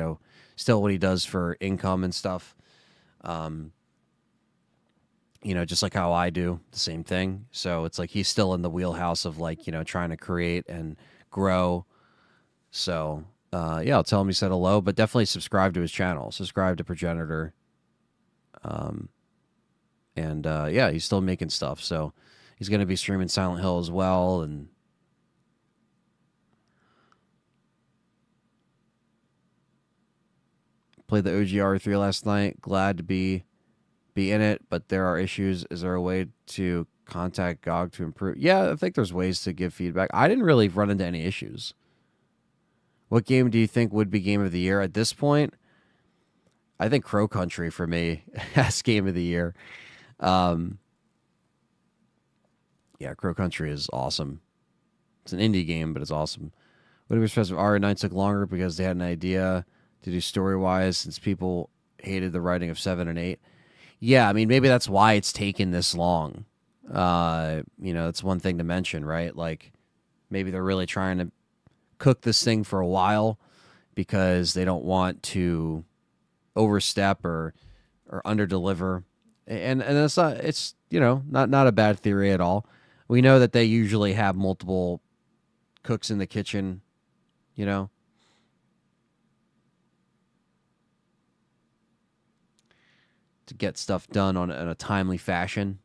still what he does for income and stuff. Just like how I do the same thing. So it's like he's still in the wheelhouse of like, trying to create and grow. So, I'll tell him he said hello, but definitely subscribe to his channel. Subscribe to Progenitor. He's still making stuff. So he's going to be streaming Silent Hill as well. And played the OG RE3 last night. Glad to be in it, but there are issues. Is there a way to contact GOG to improve? Yeah, I think there's ways to give feedback. I didn't really run into any issues. What game do you think would be Game of the Year at this point? I think Crow Country for me as Game of the Year. Crow Country is awesome. It's an indie game, but it's awesome. What do we expect? RE9 took longer because they had an idea to do story-wise, since people hated the writing of 7 and 8. Yeah, I mean, maybe that's why it's taken this long. That's one thing to mention, right? Like, maybe they're really trying to cook this thing for a while because they don't want to overstep or underdeliver. And it's not a bad theory at all. We know that they usually have multiple cooks in the kitchen, to get stuff done in a timely fashion,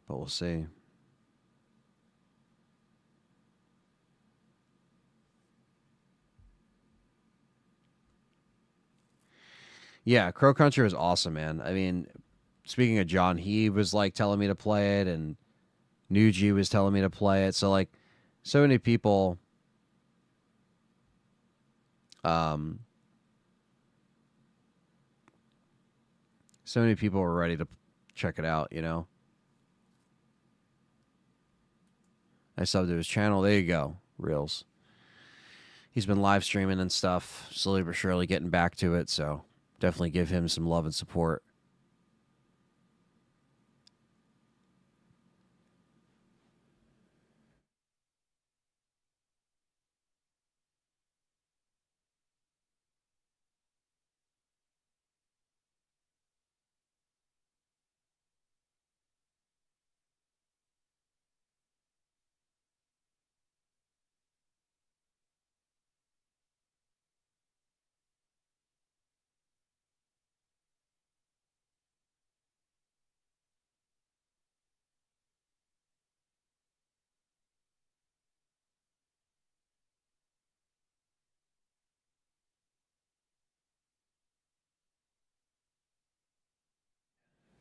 but we'll see. Yeah, Crow Country was awesome, man. I mean, speaking of John, he was like telling me to play it, and Nuji was telling me to play it. So like, so many people, so many people were ready to check it out. I subbed to his channel. There you go, Reels. He's been live streaming and stuff, slowly but surely getting back to it. So definitely give him some love and support.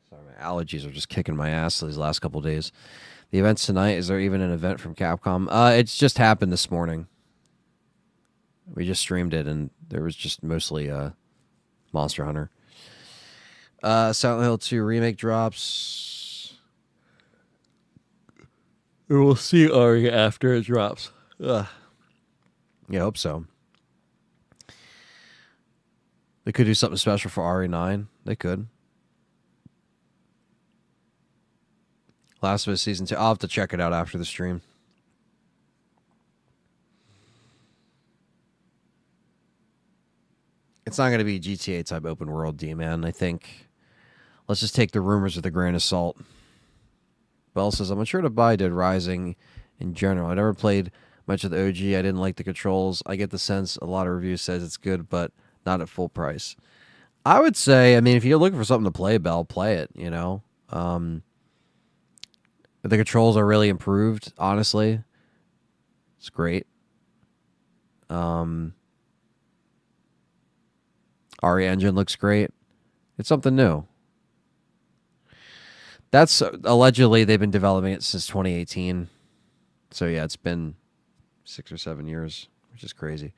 Sorry, my allergies are just kicking my ass these last couple days. The event's tonight. Is there even an event from Capcom? It's just happened this morning. We just streamed it, and there was just mostly Monster Hunter. Silent Hill 2 remake drops. We'll see Ari after it drops. Ugh. Yeah, I hope so. They could do something special for RE9. They could. Last of Us Season 2. I'll have to check it out after the stream. It's not going to be GTA type open world, D-man. I think let's just take the rumors with a grain of salt. Bell says, I'm unsure to buy Dead Rising in general. I never played much of the OG. I didn't like the controls. I get the sense a lot of reviews says it's good, but not at full price. I would say, I mean, if you're looking for something to play, Bell, play it, The controls are really improved, honestly. It's great. RE engine looks great. It's something new. That's allegedly they've been developing it since 2018. So yeah, it's been 6 or 7 years, which is crazy.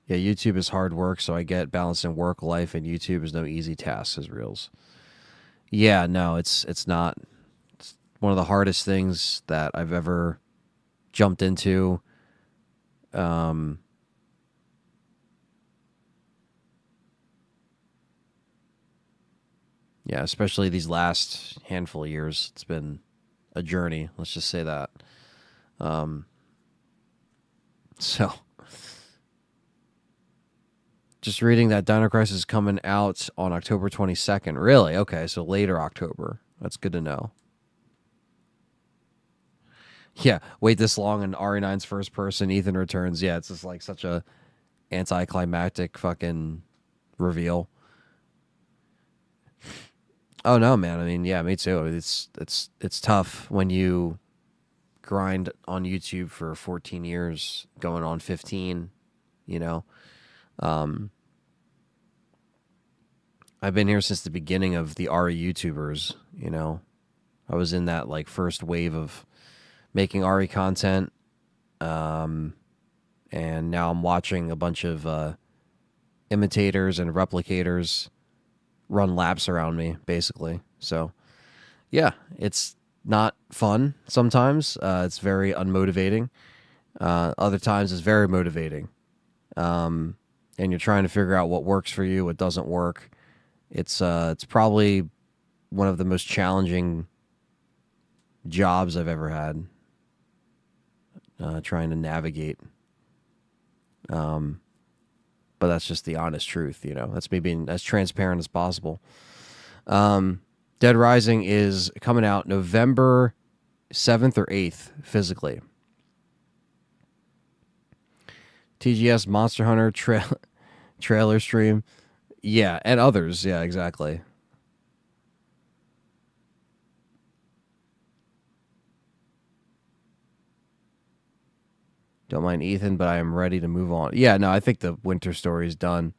Yeah, YouTube is hard work, so I get balancing work, life, and YouTube is no easy task, says Reels. Yeah, no, it's not. It's one of the hardest things that I've ever jumped into. Yeah, especially these last handful of years. It's been a journey, let's just say that. So... Just reading that Dino Crisis is coming out on October 22nd. Really? Okay, so later October. That's good to know. Yeah, wait this long and RE9's first person, Ethan returns. Yeah, it's just like such a anticlimactic fucking reveal. Oh no, man. I mean, yeah, me too. It's tough when you grind on YouTube for 14 years, going on 15, I've been here since the beginning of the RE YouTubers, I was in that like first wave of making RE content. And now I'm watching a bunch of imitators and replicators run laps around me, basically. So yeah, it's not fun sometimes. It's very unmotivating. Other times it's very motivating. And you're trying to figure out what works for you, what doesn't work. It's probably one of the most challenging jobs I've ever had. Trying to navigate. But that's just the honest truth, you know. That's me being as transparent as possible. Dead Rising is coming out November 7th or 8th physically. TGS Monster Hunter trailer stream. Yeah, and others. Yeah, exactly. Don't mind Ethan, but I am ready to move on. Yeah, no, I think the winter story is done.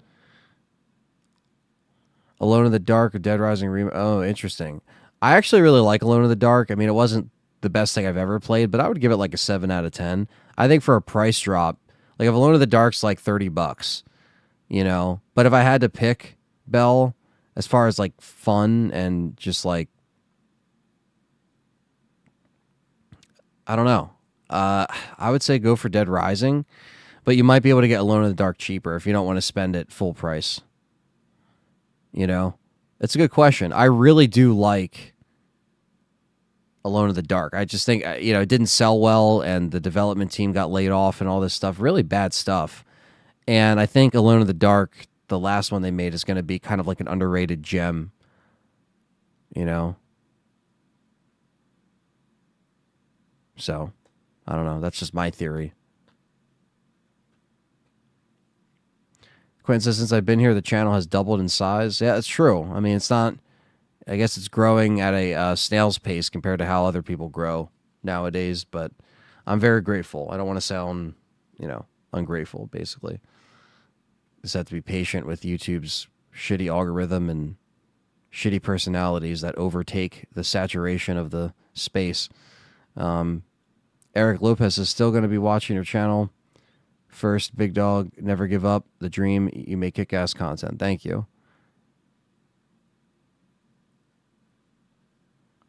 Alone in the Dark or Dead Rising Oh, interesting. I actually really like Alone in the Dark. I mean, it wasn't the best thing I've ever played, but I would give it like a 7 out of 10. I think for a price drop, like if Alone in the Dark's like $30, you know. But if I had to pick, Bell, as far as like fun and just like, I don't know. I would say go for Dead Rising, but you might be able to get Alone in the Dark cheaper if you don't want to spend it full price. You know, it's a good question. I really do like Alone in the Dark. I just think, you know, it didn't sell well and the development team got laid off and all this stuff. Really bad stuff. And I think Alone in the Dark, the last one they made, is going to be kind of like an underrated gem. You know? So, I don't know. That's just my theory. Quentin says, since I've been here, the channel has doubled in size. Yeah, it's true. I mean, it's not... I guess it's growing at a snail's pace compared to how other people grow nowadays, but I'm very grateful. I don't want to sound, you know, ungrateful, basically. Just have to be patient with YouTube's shitty algorithm and shitty personalities that overtake the saturation of the space. Eric Lopez is still going to be watching your channel. First, big dog, never give up. The dream, you make kick-ass content. Thank you.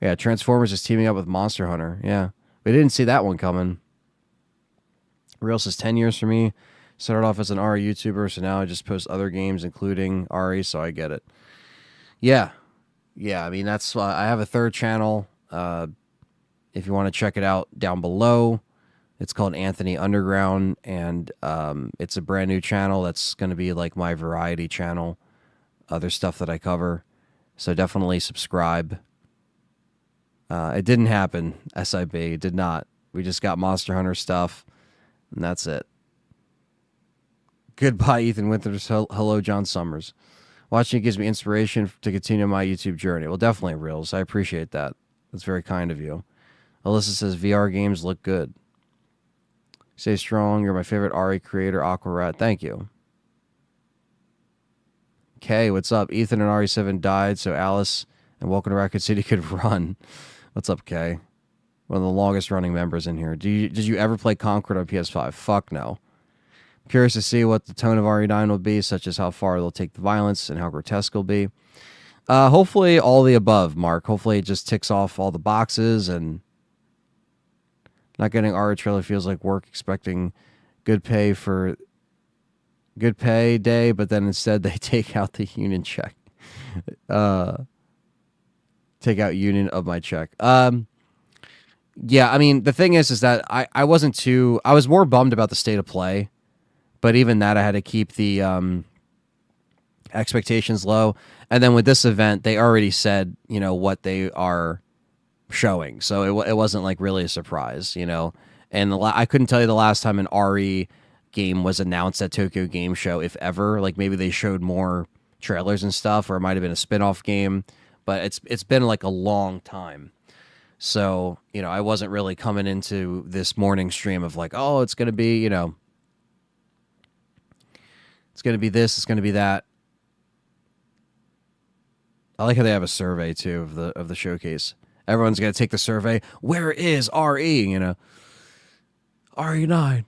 Yeah, Transformers is teaming up with Monster Hunter. Yeah, we didn't see that one coming. Real says 10 years for me. Started off as an RE YouTuber, so now I just post other games, including RE, so I get it. Yeah. Yeah, I mean, that's why I have a third channel. If you want to check it out down below, it's called Anthony Underground, and it's a brand new channel that's going to be like my variety channel, other stuff that I cover. So definitely subscribe. It didn't happen, SIB. It did not. We just got Monster Hunter stuff, and that's it. Goodbye, Ethan Winters. Hello, John Summers. Watching it gives me inspiration to continue my YouTube journey. Well, definitely, Reels. I appreciate that. That's very kind of you. Alyssa says, VR games look good. Stay strong. You're my favorite RE creator, Aquarat. Thank you. Kay, what's up? Ethan and RE7 died, so Alice and Welcome to Raccoon City could run. What's up, Kay? One of the longest running members in here. Did you ever play Conquered on PS5? Fuck no. Curious to see what the tone of RE9 will be, such as how far they'll take the violence and how grotesque it'll be. Hopefully all the above, Mark. Hopefully it just ticks off all the boxes, and not getting RE trailer feels like work, expecting good pay day, but then instead they take out the union check. Take out union of my check. Yeah, I mean, the thing is that I was more bummed about the state of play, but even that I had to keep the expectations low. And then with this event, they already said, you know, what they are showing. So it wasn't like really a surprise, you know. And I couldn't tell you the last time an RE game was announced at Tokyo Game Show, if ever. Like maybe they showed more trailers and stuff, or it might have been a spin-off game. But it's been like a long time. So, you know, I wasn't really coming into this morning stream of like, oh, it's going to be, you know, it's going to be this, it's going to be that. I like how they have a survey too of the showcase. Everyone's going to take the survey. Where is RE, you know? RE9.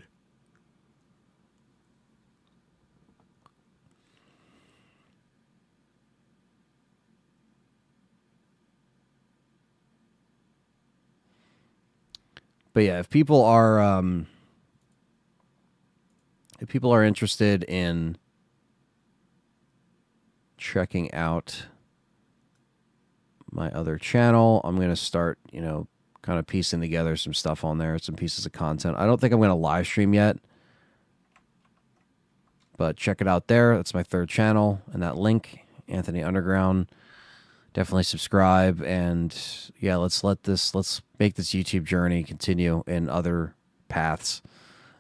But yeah, if people are interested in checking out my other channel, I'm going to start, kind of piecing together some stuff on there, some pieces of content. I don't think I'm going to live stream yet, but check it out there. That's my third channel, and that link, Anthony Underground. Definitely subscribe, and yeah, let's make this YouTube journey continue in other paths.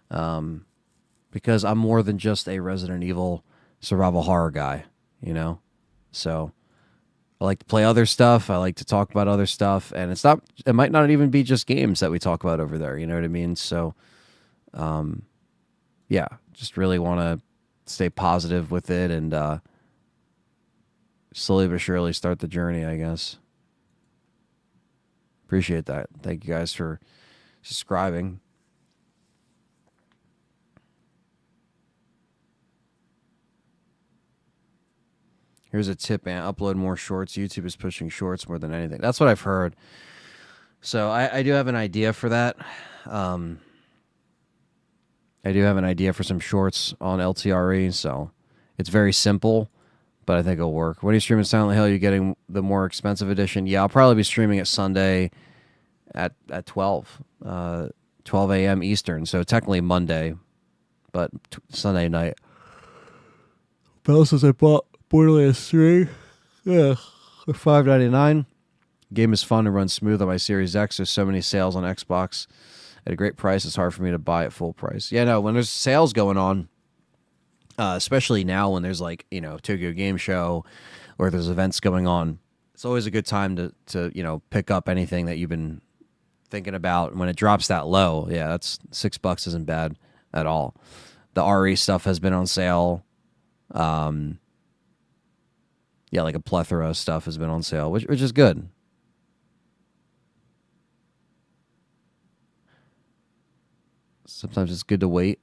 Because I'm more than just a Resident Evil survival horror guy, So I like to play other stuff. I like to talk about other stuff, and it might not even be just games that we talk about over there. You know what I mean? So, yeah, just really want to stay positive with it and slowly but surely start the journey, I guess. Appreciate that. Thank you guys for subscribing. Here's a tip, man. Upload more shorts. YouTube is pushing shorts more than anything. That's what I've heard. So I do have an idea for that. I do have an idea for some shorts on LTRE, so it's very simple, but I think it'll work. When are you streaming Silent Hill? Are you getting the more expensive edition? Yeah, I'll probably be streaming it Sunday at 12 a.m. Eastern, so technically Monday, but Sunday night. But since I bought Borderlands 3, yeah, for $5.99. Game is fun and runs smooth on my Series X. There's so many sales on Xbox at a great price. It's hard for me to buy at full price. Yeah, no, when there's sales going on, especially now when there's Tokyo Game Show or there's events going on, it's always a good time to pick up anything that you've been thinking about. And when it drops that low, yeah, that's $6 isn't bad at all. The RE stuff has been on sale. Yeah, like a plethora of stuff has been on sale, which is good. Sometimes it's good to wait.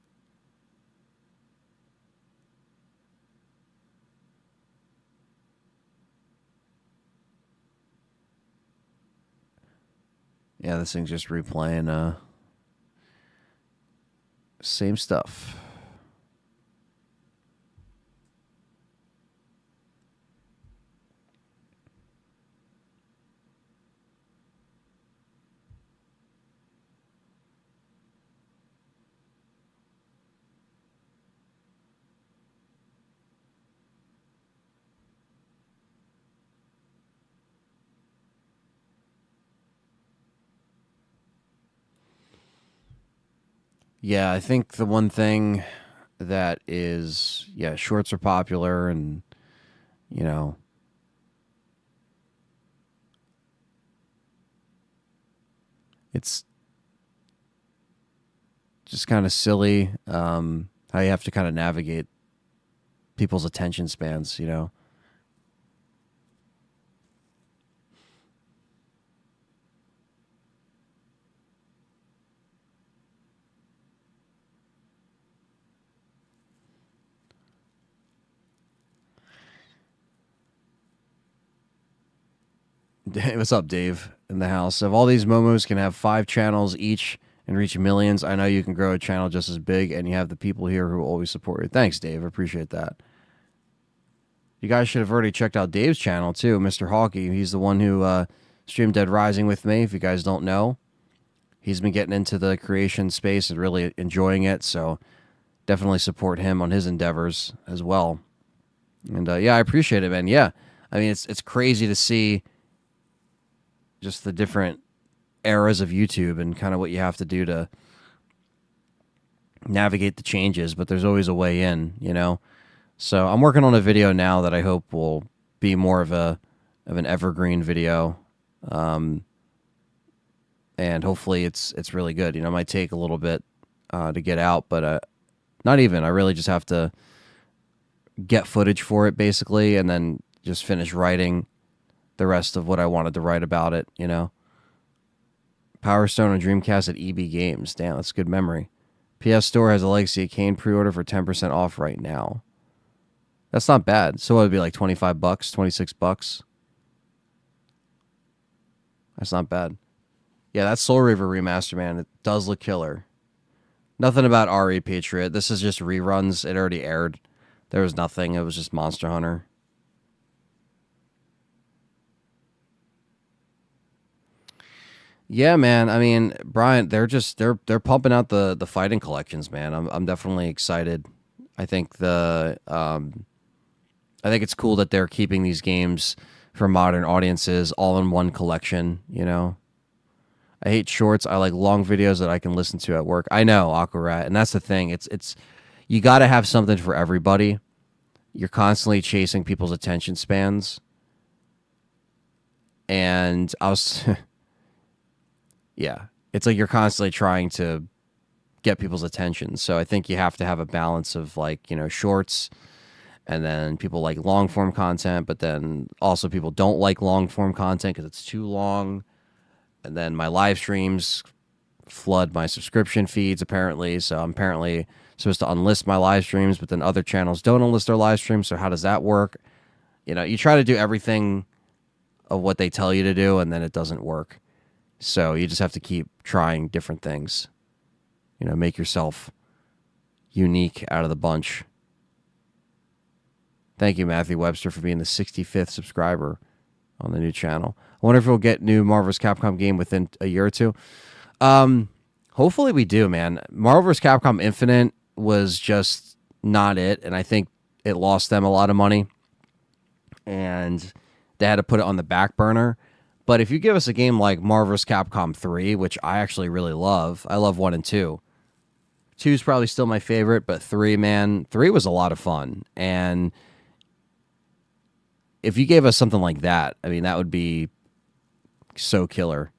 Yeah, this thing's just replaying same stuff. Yeah, I think the one thing that is, shorts are popular and, it's just kind of silly how you have to kind of navigate people's attention spans, What's up, Dave, in the house? If all these momos can have 5 channels each and reach millions, I know you can grow a channel just as big, and you have the people here who will always support you. Thanks, Dave. I appreciate that. You guys should have already checked out Dave's channel, too, Mr. Hawkey. He's the one who streamed Dead Rising with me, if you guys don't know. He's been getting into the creation space and really enjoying it, so definitely support him on his endeavors as well. And, yeah, I appreciate it, man. Yeah, I mean, it's crazy to see just the different eras of YouTube and kind of what you have to do to navigate the changes, but there's always a way in, So I'm working on a video now that I hope will be more of an evergreen video, and hopefully it's really good. It might take a little bit to get out, but not even. I really just have to get footage for it, basically, and then just finish writing the rest of what I wanted to write about it, Power Stone and Dreamcast at EB Games. Damn, that's a good memory. PS Store has a Legacy of Kain pre-order for 10% off right now. That's not bad. So it would be like $25, $26. That's not bad. Yeah, that Soul Reaver remaster, man, it does look killer. Nothing about RE Patriot. This is just reruns. It already aired. There was nothing. It was just Monster Hunter. Yeah, man. I mean, Brian, they're pumping out the fighting collections, man. I'm definitely excited. I think I think it's cool that they're keeping these games for modern audiences all in one collection, you know. I hate shorts. I like long videos that I can listen to at work. I know, Aquarat, and that's the thing. It's you got to have something for everybody. You're constantly chasing people's attention spans. And I was yeah, it's like you're constantly trying to get people's attention. So I think you have to have a balance of, like, you know, shorts, and then people like long form content, but then also people don't like long form content because it's too long. And then my live streams flood my subscription feeds, apparently. So I'm apparently supposed to unlist my live streams, but then other channels don't unlist their live streams. So how does that work? You know, you try to do everything of what they tell you to do, and then it doesn't work. So you just have to keep trying different things. You know, make yourself unique out of the bunch. Thank you, Matthew Webster, for being the 65th subscriber on the new channel. I wonder if we'll get new Marvel vs. Capcom game within a year or two. Hopefully we do, man. Marvel vs. Capcom Infinite was just not it, and I think it lost them a lot of money, and they had to put it on the back burner. But if you give us a game like Marvel vs. Capcom 3, which I actually really love, I love 1 and 2. 2 is probably still my favorite, but 3, man, 3 was a lot of fun. And if you gave us something like that, I mean, that would be so killer.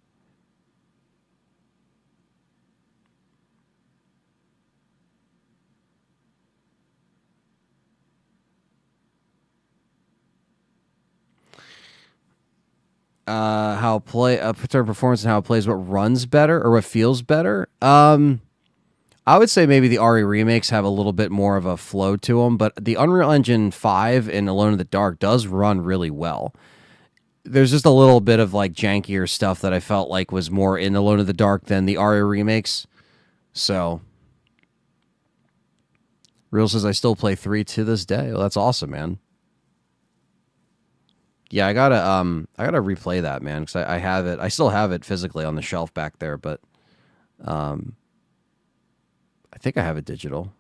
How play certain performance and how it plays, what runs better or what feels better. I would say maybe the RE remakes have a little bit more of a flow to them, but the Unreal Engine 5 and Alone in the Dark does run really well. There's just a little bit of like jankier stuff that I felt like was more in Alone in the Dark than the RE remakes. So Real says I still play 3 to this day. Well, that's awesome, man. Yeah, I gotta replay that, man, because I have it. I still have it physically on the shelf back there, but I think I have it digital.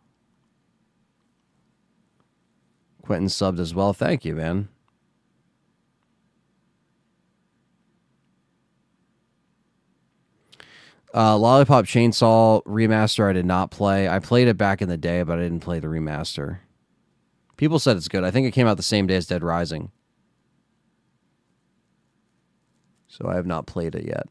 Quentin subbed as well. Thank you, man. Lollipop Chainsaw Remaster I did not play. I played it back in the day, but I didn't play the remaster. People said it's good. I think it came out the same day as Dead Rising. So I have not played it yet.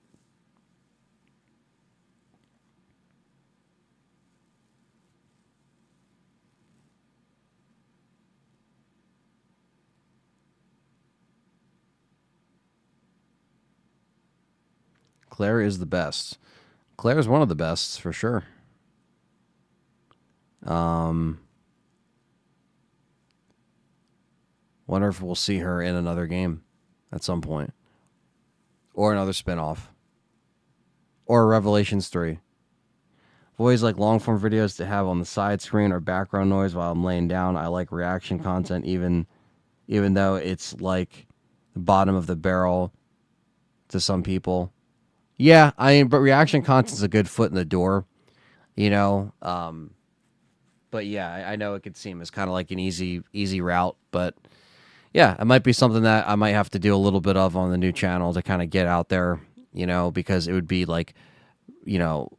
Claire is the best. Claire is one of the best, for sure. Wonder if we'll see her in another game at some point. Or another spin-off. Or Revelations 3. I've always like long-form videos to have on the side screen or background noise while I'm laying down. I like reaction content even though it's like the bottom of the barrel to some people. Yeah, I mean, but reaction content's a good foot in the door, you know. But yeah, I know it could seem as kind of like an easy route, but yeah, it might be something that I might have to do a little bit of on the new channel to kind of get out there, you know, because it would be like, you know,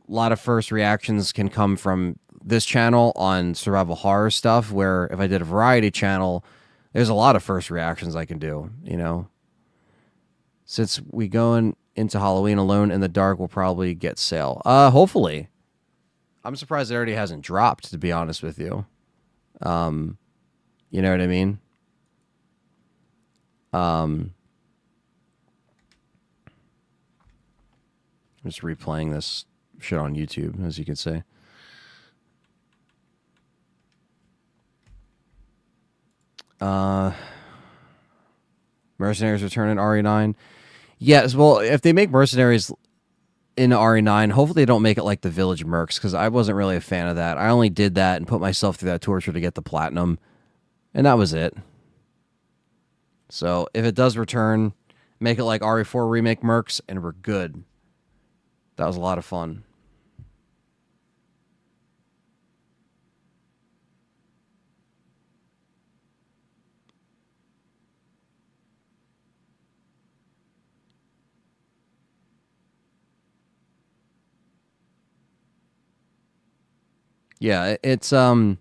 a lot of first reactions can come from this channel on survival horror stuff, where if I did a variety channel, there's a lot of first reactions I can do, you know. Since we going into Halloween Alone in the Dark, we'll probably get sale. Hopefully. I'm surprised it already hasn't dropped, to be honest with you. You know what I mean? I'm just replaying this shit on YouTube, as you can see. Mercenaries return in RE9. Yes, well, if they make Mercenaries in RE9. Hopefully they don't make it like the Village Mercs, because I wasn't really a fan of that. I only did that and put myself through that torture to get the platinum, and that was it. So if it does return, make it like RE4 Remake Mercs, and we're good. That was a lot of fun. Yeah, it's 2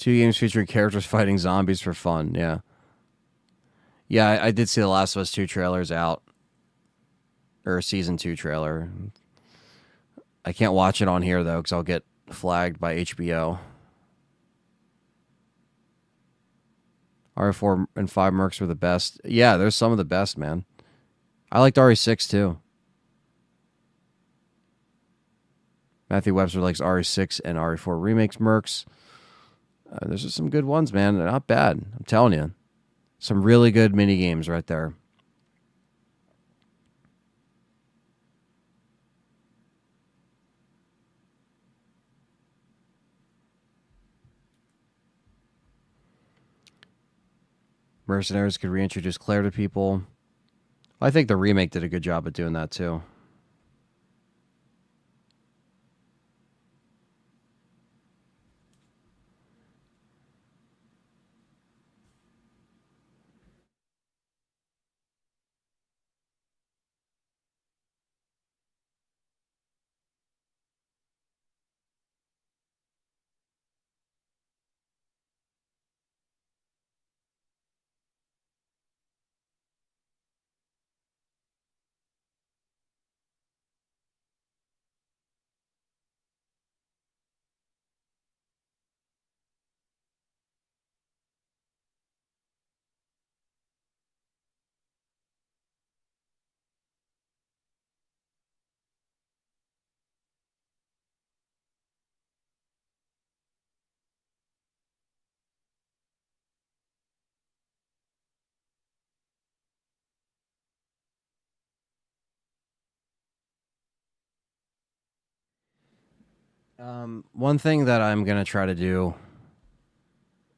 games featuring characters fighting zombies for fun. Yeah. Yeah, I did see The Last of Us 2 trailers out. Or a Season 2 trailer. I can't watch it on here, though, because I'll get flagged by HBO. RE4 and 5 Mercs were the best. Yeah, there's some of the best, man. I liked RE6, too. Matthew Webster likes RE6 and RE4 Remakes Mercs. There's just some good ones, man. They're not bad. I'm telling you. Some really good mini games right there. Mercenaries could reintroduce Claire to people. I think the remake did a good job at doing that, too. One thing that I'm going to try to do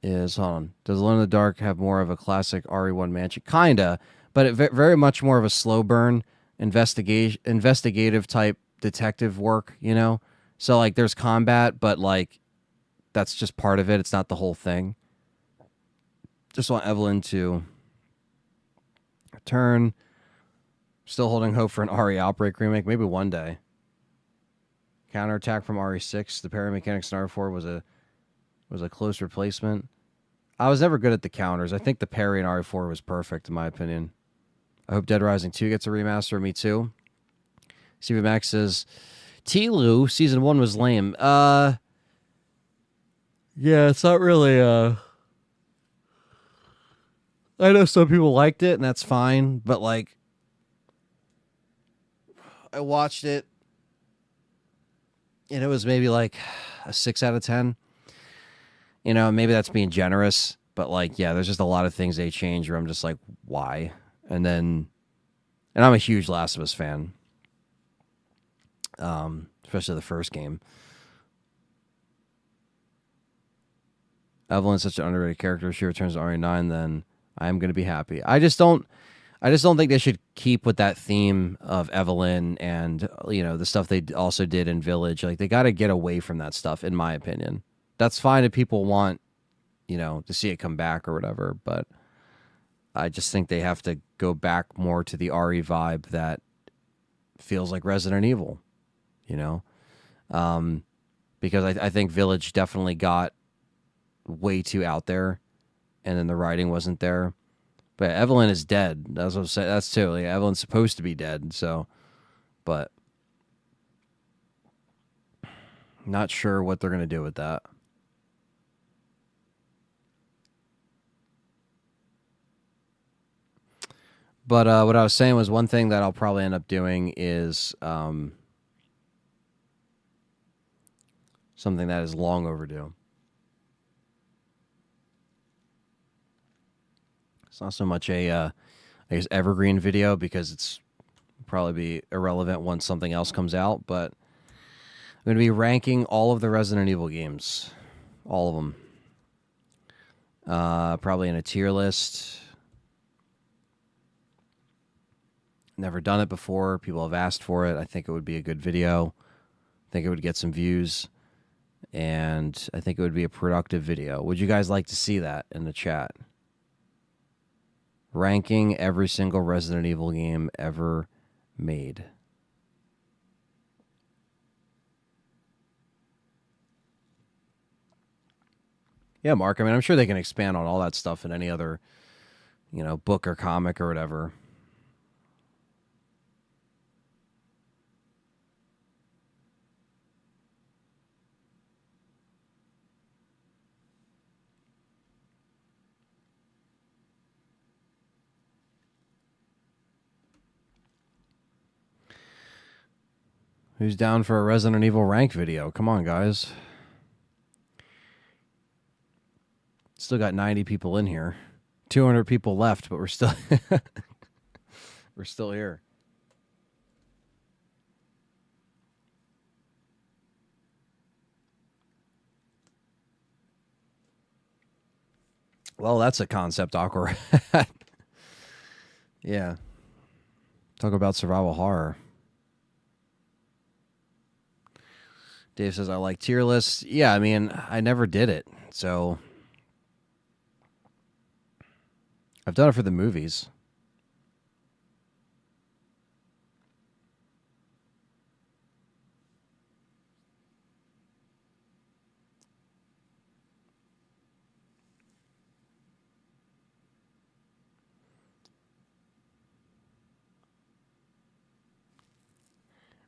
is, hold on, does Alone in the Dark have more of a classic RE1 mansion? Kinda, but very much more of a slow burn, investigative type detective work, you know? So, like, there's combat, but, like, that's just part of it. It's not the whole thing. Just want Evelyn to return. Still holding hope for an RE Outbreak remake. Maybe one day. Counterattack from RE6. The parry mechanics in RE4 was a close replacement. I was never good at the counters. I think the parry in RE4 was perfect, in my opinion. I hope Dead Rising 2 gets a remaster. Me too. CV Max says, T-Lu, Season 1 was lame. Yeah, it's not really, I know some people liked it, and that's fine, but, like, I watched it, and it was maybe, like, a 6 out of 10. You know, maybe that's being generous, but, like, yeah, there's just a lot of things they change where I'm just like, why? And I'm a huge Last of Us fan, especially the first game. Evelyn's such an underrated character. If she returns to RE9, then I am going to be happy. I just don't think they should keep with that theme of Evelyn and, you know, the stuff they also did in Village. Like, they got to get away from that stuff, in my opinion. That's fine if people want, you know, to see it come back or whatever, but I just think they have to go back more to the RE vibe that feels like Resident Evil, you know? Because I think Village definitely got way too out there, and then the writing wasn't there. But Evelyn is dead. That's what I'm saying. That's too. Like, Evelyn's supposed to be dead, so, but not sure what they're going to do with that. But what I was saying was, one thing that I'll probably end up doing is something that is long overdue. It's not so much a I guess, evergreen video because it's probably be irrelevant once something else comes out. But I'm going to be ranking all of the Resident Evil games. All of them. Probably in a tier list. Never done it before. People have asked for it. I think it would be a good video. I think it would get some views. And I think it would be a productive video. Would you guys like to see that in the chat? Ranking every single Resident Evil game ever made. Yeah, Mark. I mean, I'm sure they can expand on all that stuff in any other, book or comic or whatever. Who's down for a Resident Evil rank video? Come on, guys. Still got 90 people in here. 200 people left, but we're still we're still here. Well, that's a concept awkward. Yeah. Talk about survival horror. Dave says, I like tier lists. Yeah, I mean, I never did it. So I've done it for the movies.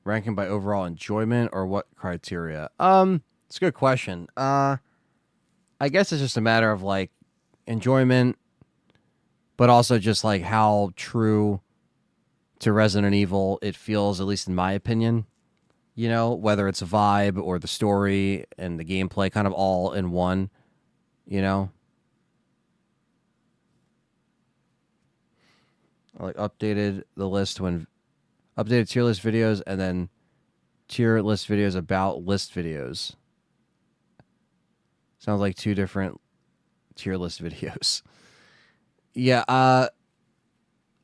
Ranking by overall enjoyment or what criteria? It's a good question. I guess it's just a matter of like enjoyment, but also just like how true to Resident Evil it feels, at least in my opinion. Whether it's a vibe or the story and the gameplay kind of all in one, I like updated the list when updated tier list videos and then tier list videos about list videos. Sounds like two different tier list videos. Yeah, I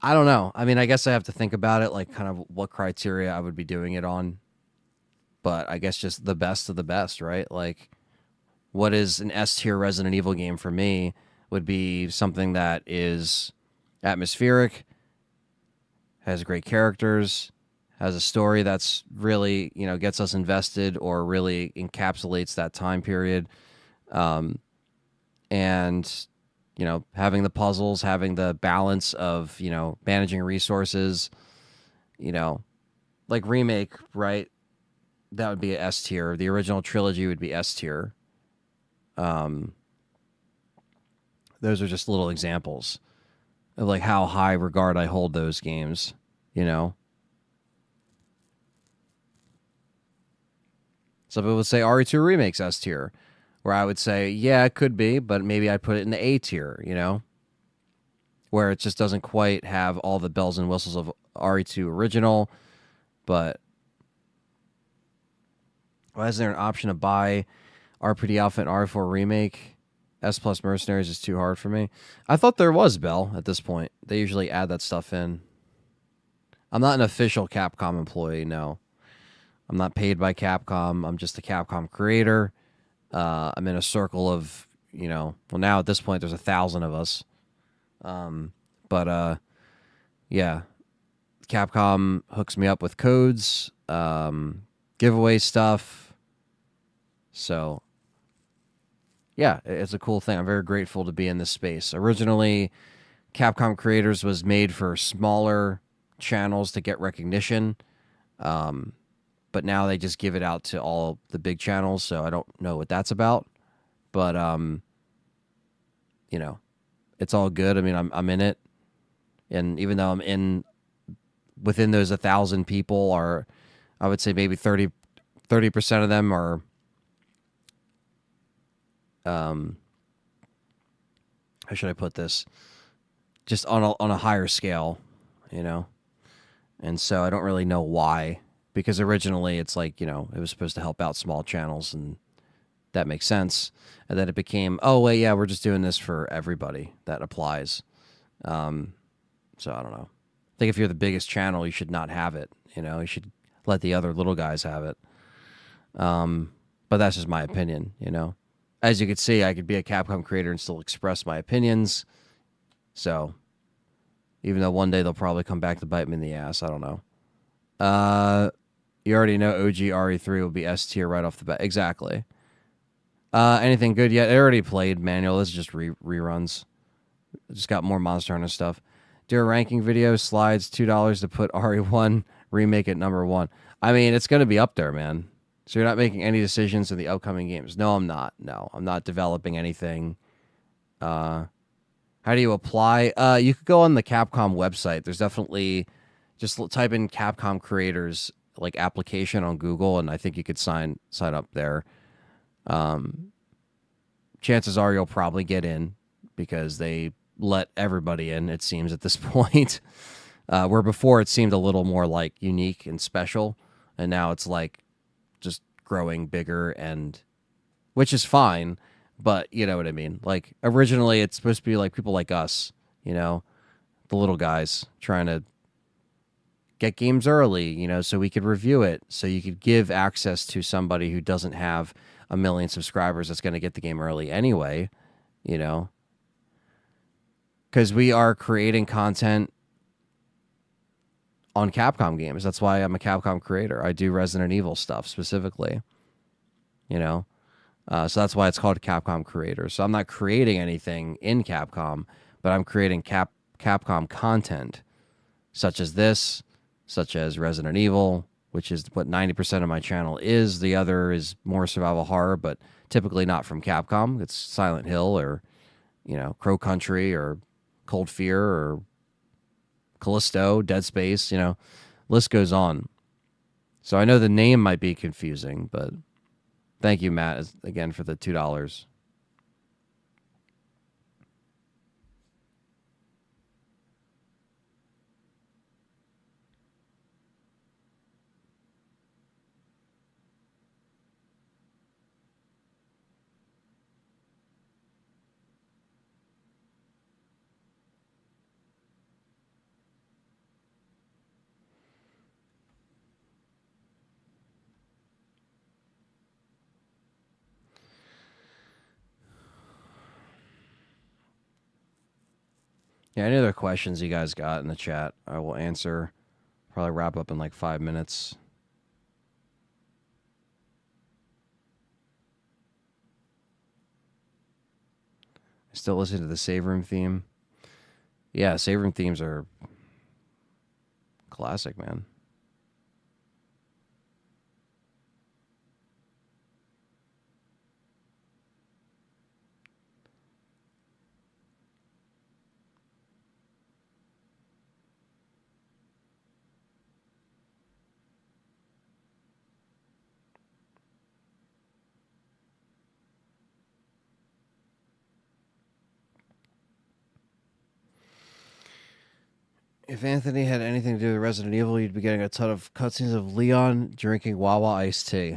don't know. I mean, I guess I have to think about it, like kind of what criteria I would be doing it on. But I guess just the best of the best, right? Like, what is an S tier Resident Evil game for me would be something that is atmospheric, has great characters, has a story that's really, gets us invested or really encapsulates that time period. And, having the puzzles, having the balance of, managing resources, like Remake, right? That would be an S tier. The original trilogy would be S tier. Those are just little examples of like how high regard I hold those games, Some people would say RE2 Remake's S tier, where I would say, yeah, it could be, but maybe I'd put it in the A tier, where it just doesn't quite have all the bells and whistles of RE2 original, but why is there an option to buy RPD Alpha and RE4 Remake? S Plus Mercenaries is too hard for me. I thought there was, Bell, at this point. They usually add that stuff in. I'm not an official Capcom employee, no. I'm not paid by Capcom. I'm just a Capcom creator. I'm in a circle of, well, now at this point, there's 1,000 of us. Yeah. Capcom hooks me up with codes, giveaway stuff. So, yeah, it's a cool thing. I'm very grateful to be in this space. Originally, Capcom Creators was made for smaller channels to get recognition. But now they just give it out to all the big channels, so I don't know what that's about. But, it's all good. I mean, I'm in it. And even though I'm within those 1,000 people are, I would say maybe 30% of them are, how should I put this? just on a higher scale, you know. And so I don't really know why, because originally it's like, you know, it was supposed to help out small channels, and that makes sense. And then it became, oh wait, yeah, we're just doing this for everybody. That applies. So I don't know. I think if you're the biggest channel, you should not have it. You know, you should let the other little guys have it. But that's just my opinion, you know. As you can see, I could be a Capcom creator and still express my opinions. So, even though one day they'll probably come back to bite me in the ass, I don't know. You already know OG RE3 will be S tier right off the bat. Exactly. Anything good yet? I already played Manual. This is just reruns. Just got more Monster Hunter stuff. Do a ranking video, slides, $2 to put RE1, remake it #1. I mean, it's going to be up there, man. So you're not making any decisions in the upcoming games. No, I'm not. No, I'm not developing anything. How do you apply? You could go on the Capcom website. There's definitely, just type in Capcom creators like application on Google, and I think you could sign up there. Chances are you'll probably get in because they let everybody in, it seems, at this point. Where before it seemed a little more like unique and special, and now it's like just growing bigger, and which is fine, but you know what I mean. Like originally it's supposed to be like people like us, you know, the little guys trying to get games early, you know, so we could review it, so you could give access to somebody who doesn't have 1 million subscribers that's going to get the game early anyway, you know, because we are creating content on Capcom games. That's why I'm a Capcom creator. I do Resident Evil stuff specifically, you know, so that's why it's called Capcom Creator. So I'm not creating anything in Capcom, but I'm creating Capcom content, such as this, such as Resident Evil, which is what 90% of my channel is. The other is more survival horror, but typically not from Capcom. It's Silent Hill or, you know, Crow Country or Cold Fear or Callisto, Dead Space, you know, list goes on. So I know the name might be confusing, but thank you, Matt, again for the $2. Yeah, any other questions you guys got in the chat, I will answer. Probably wrap up in like 5 minutes. Still listening to the Save Room theme. Yeah, Save Room themes are classic, man. If Anthony had anything to do with Resident Evil, you'd be getting a ton of cutscenes of Leon drinking Wawa iced tea.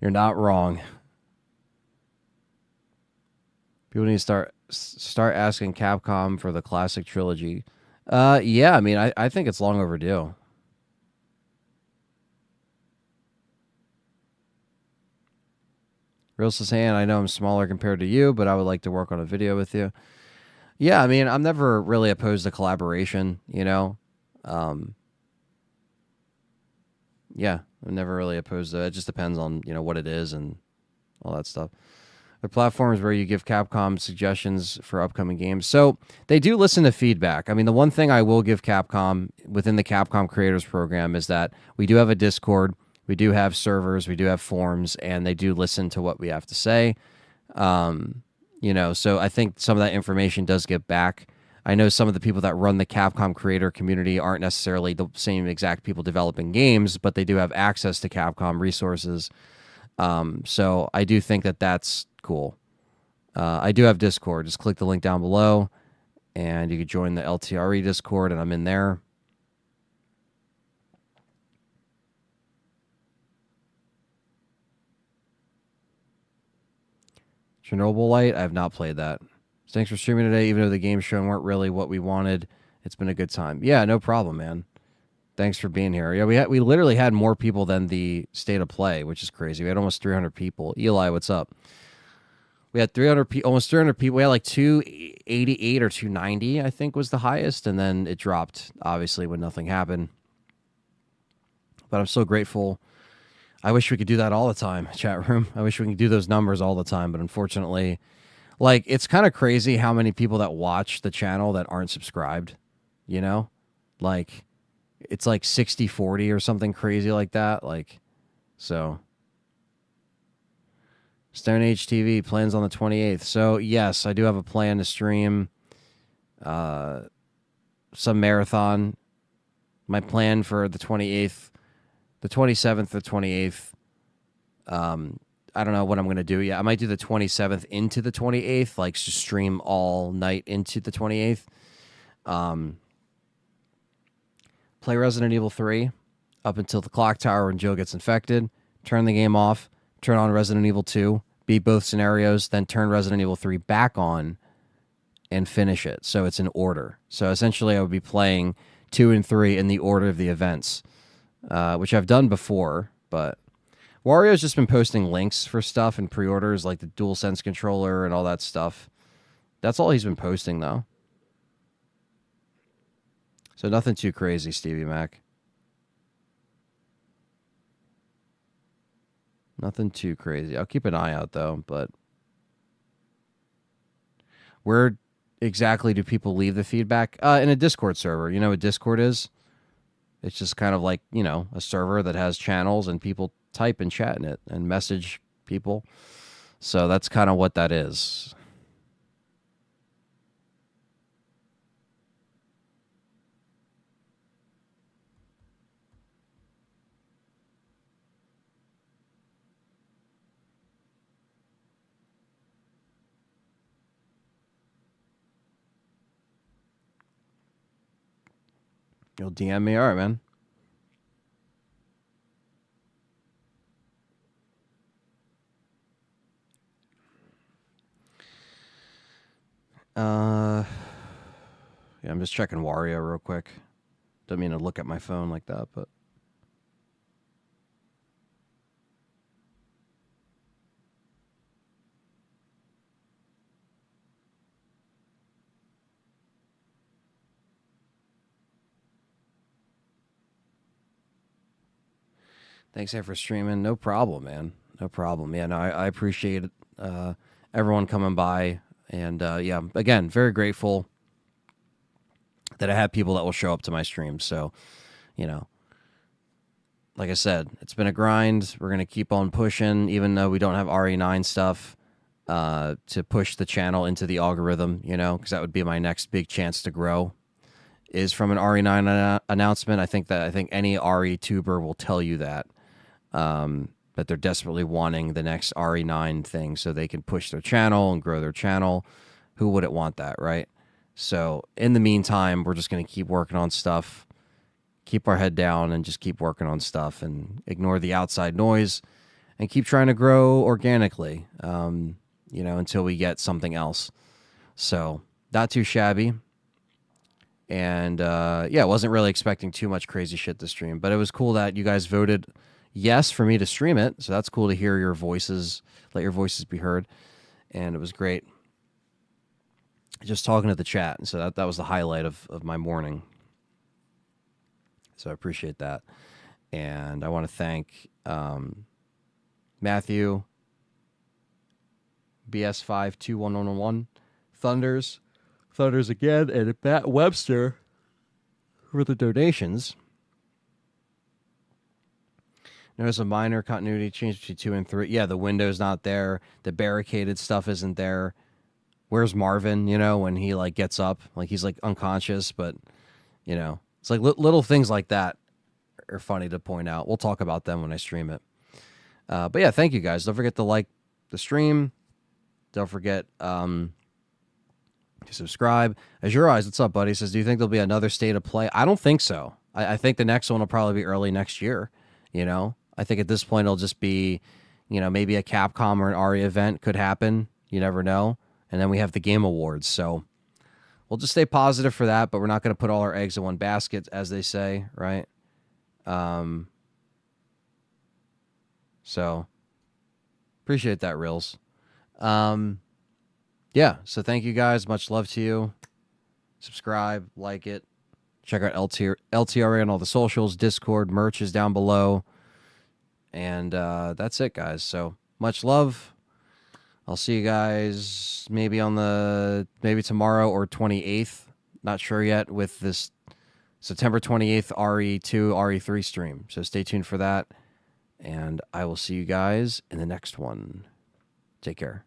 You're not wrong. People need to start asking Capcom for the classic trilogy. Yeah, I mean, I think it's long overdue. Real Sasan, I know I'm smaller compared to you, but I would like to work on a video with you. Yeah, I mean, I'm never really opposed to collaboration, you know? Yeah, I'm never really opposed to it. It just depends on, you know, what it is and all that stuff. The platforms where you give Capcom suggestions for upcoming games. So they do listen to feedback. I mean, the one thing I will give Capcom within the Capcom Creators Program is that we do have a Discord, we do have servers, we do have forums, and they do listen to what we have to say. You know, so I think some of that information does get back. I know some of the people that run the Capcom creator community aren't necessarily the same exact people developing games, but they do have access to Capcom resources. So I do think that that's cool. I do have Discord. Just click the link down below, And you could join the LTRE Discord, and I'm in there. Chernobyl Light, I have not played that. Thanks for streaming today, even though the games shown weren't really what we wanted. It's been a good time. Yeah, no problem, man. Thanks for being here. Yeah, we literally had more people than the State of Play, which is crazy. We had almost 300 people. Eli, what's up? We had almost 300 people. We had like 288 or 290, I think, was the highest, and then it dropped, obviously, when nothing happened. But I'm so grateful. I wish we could do that all the time, chat room. I wish we could do those numbers all the time, but unfortunately, like, it's kind of crazy how many people that watch the channel that aren't subscribed, you know? Like, it's like 60-40 or something crazy like that. Like, so. Stone Age TV plans on the 28th. So, yes, I do have a plan to stream some marathon. My plan for the 28th, the 27th, the 28th. I don't know what I'm going to do yet. I might do the 27th into the 28th, like just stream all night into the 28th. Play Resident Evil 3 up until the clock tower when Jill gets infected. Turn the game off. Turn on Resident Evil 2. Beat both scenarios. Then turn Resident Evil 3 back on and finish it. So it's in order. So essentially I would be playing 2 and 3 in the order of the events, which I've done before. But Wario's just been posting links for stuff and pre-orders like the DualSense controller and all that stuff. That's all he's been posting, though. So nothing too crazy, Stevie Mac. Nothing too crazy. I'll keep an eye out, though, but where exactly do people leave the feedback? In a Discord server. You know what Discord is? It's just kind of like, you know, a server that has channels and people type and chat in it and message people. So that's kind of what that is. You'll DM me? All right, man. Yeah, I'm just checking Wario real quick. Don't mean to look at my phone like that, but thanks for streaming. No problem, man. No problem. Yeah, no, I appreciate it. Everyone coming by. And, yeah, again, very grateful that I have people that will show up to my streams. So, you know, like I said, it's been a grind. We're going to keep on pushing, even though we don't have RE9 stuff, to push the channel into the algorithm, you know, because that would be my next big chance to grow, is from an RE9 announcement. I think any RE tuber will tell you that they're desperately wanting the next RE9 thing so they can push their channel and grow their channel. Who wouldn't want that, right? So in the meantime, we're just going to keep working on stuff, keep our head down and just keep working on stuff and ignore the outside noise and keep trying to grow organically, you know, until we get something else. So not too shabby. And, yeah, I wasn't really expecting too much crazy shit to stream, but it was cool that you guys voted yes for me to stream it. So that's cool to hear your voices, let your voices be heard. And it was great just talking to the chat. And so that was the highlight of my morning. So I appreciate that. And I want to thank Matthew, BS521111, Thunders again, and Matt Webster for the donations. There's a minor continuity change between 2 and 3. Yeah, the window's not there. The barricaded stuff isn't there. Where's Marvin, you know, when he, like, gets up? Like, he's, like, unconscious, but, you know. It's like little things like that are funny to point out. We'll talk about them when I stream it. But, yeah, thank you, guys. Don't forget to like the stream. Don't forget to subscribe. Azure Eyes, what's up, buddy? Says, do you think there'll be another State of Play? I don't think so. I think the next one will probably be early next year. You know, I think at this point it'll just be, you know, maybe a Capcom or an ARI event could happen. You never know. And then we have the Game Awards. So we'll just stay positive for that, but we're not going to put all our eggs in one basket, as they say, right? So appreciate that, Reels. Yeah, so thank you guys. Much love to you. Subscribe, like it. Check out LTRE on all the socials. Discord, merch is down below. And that's it, guys. So much love. I'll see you guys maybe tomorrow or 28th. Not sure yet with this September 28th RE2, RE3 stream. So stay tuned for that. And I will see you guys in the next one. Take care.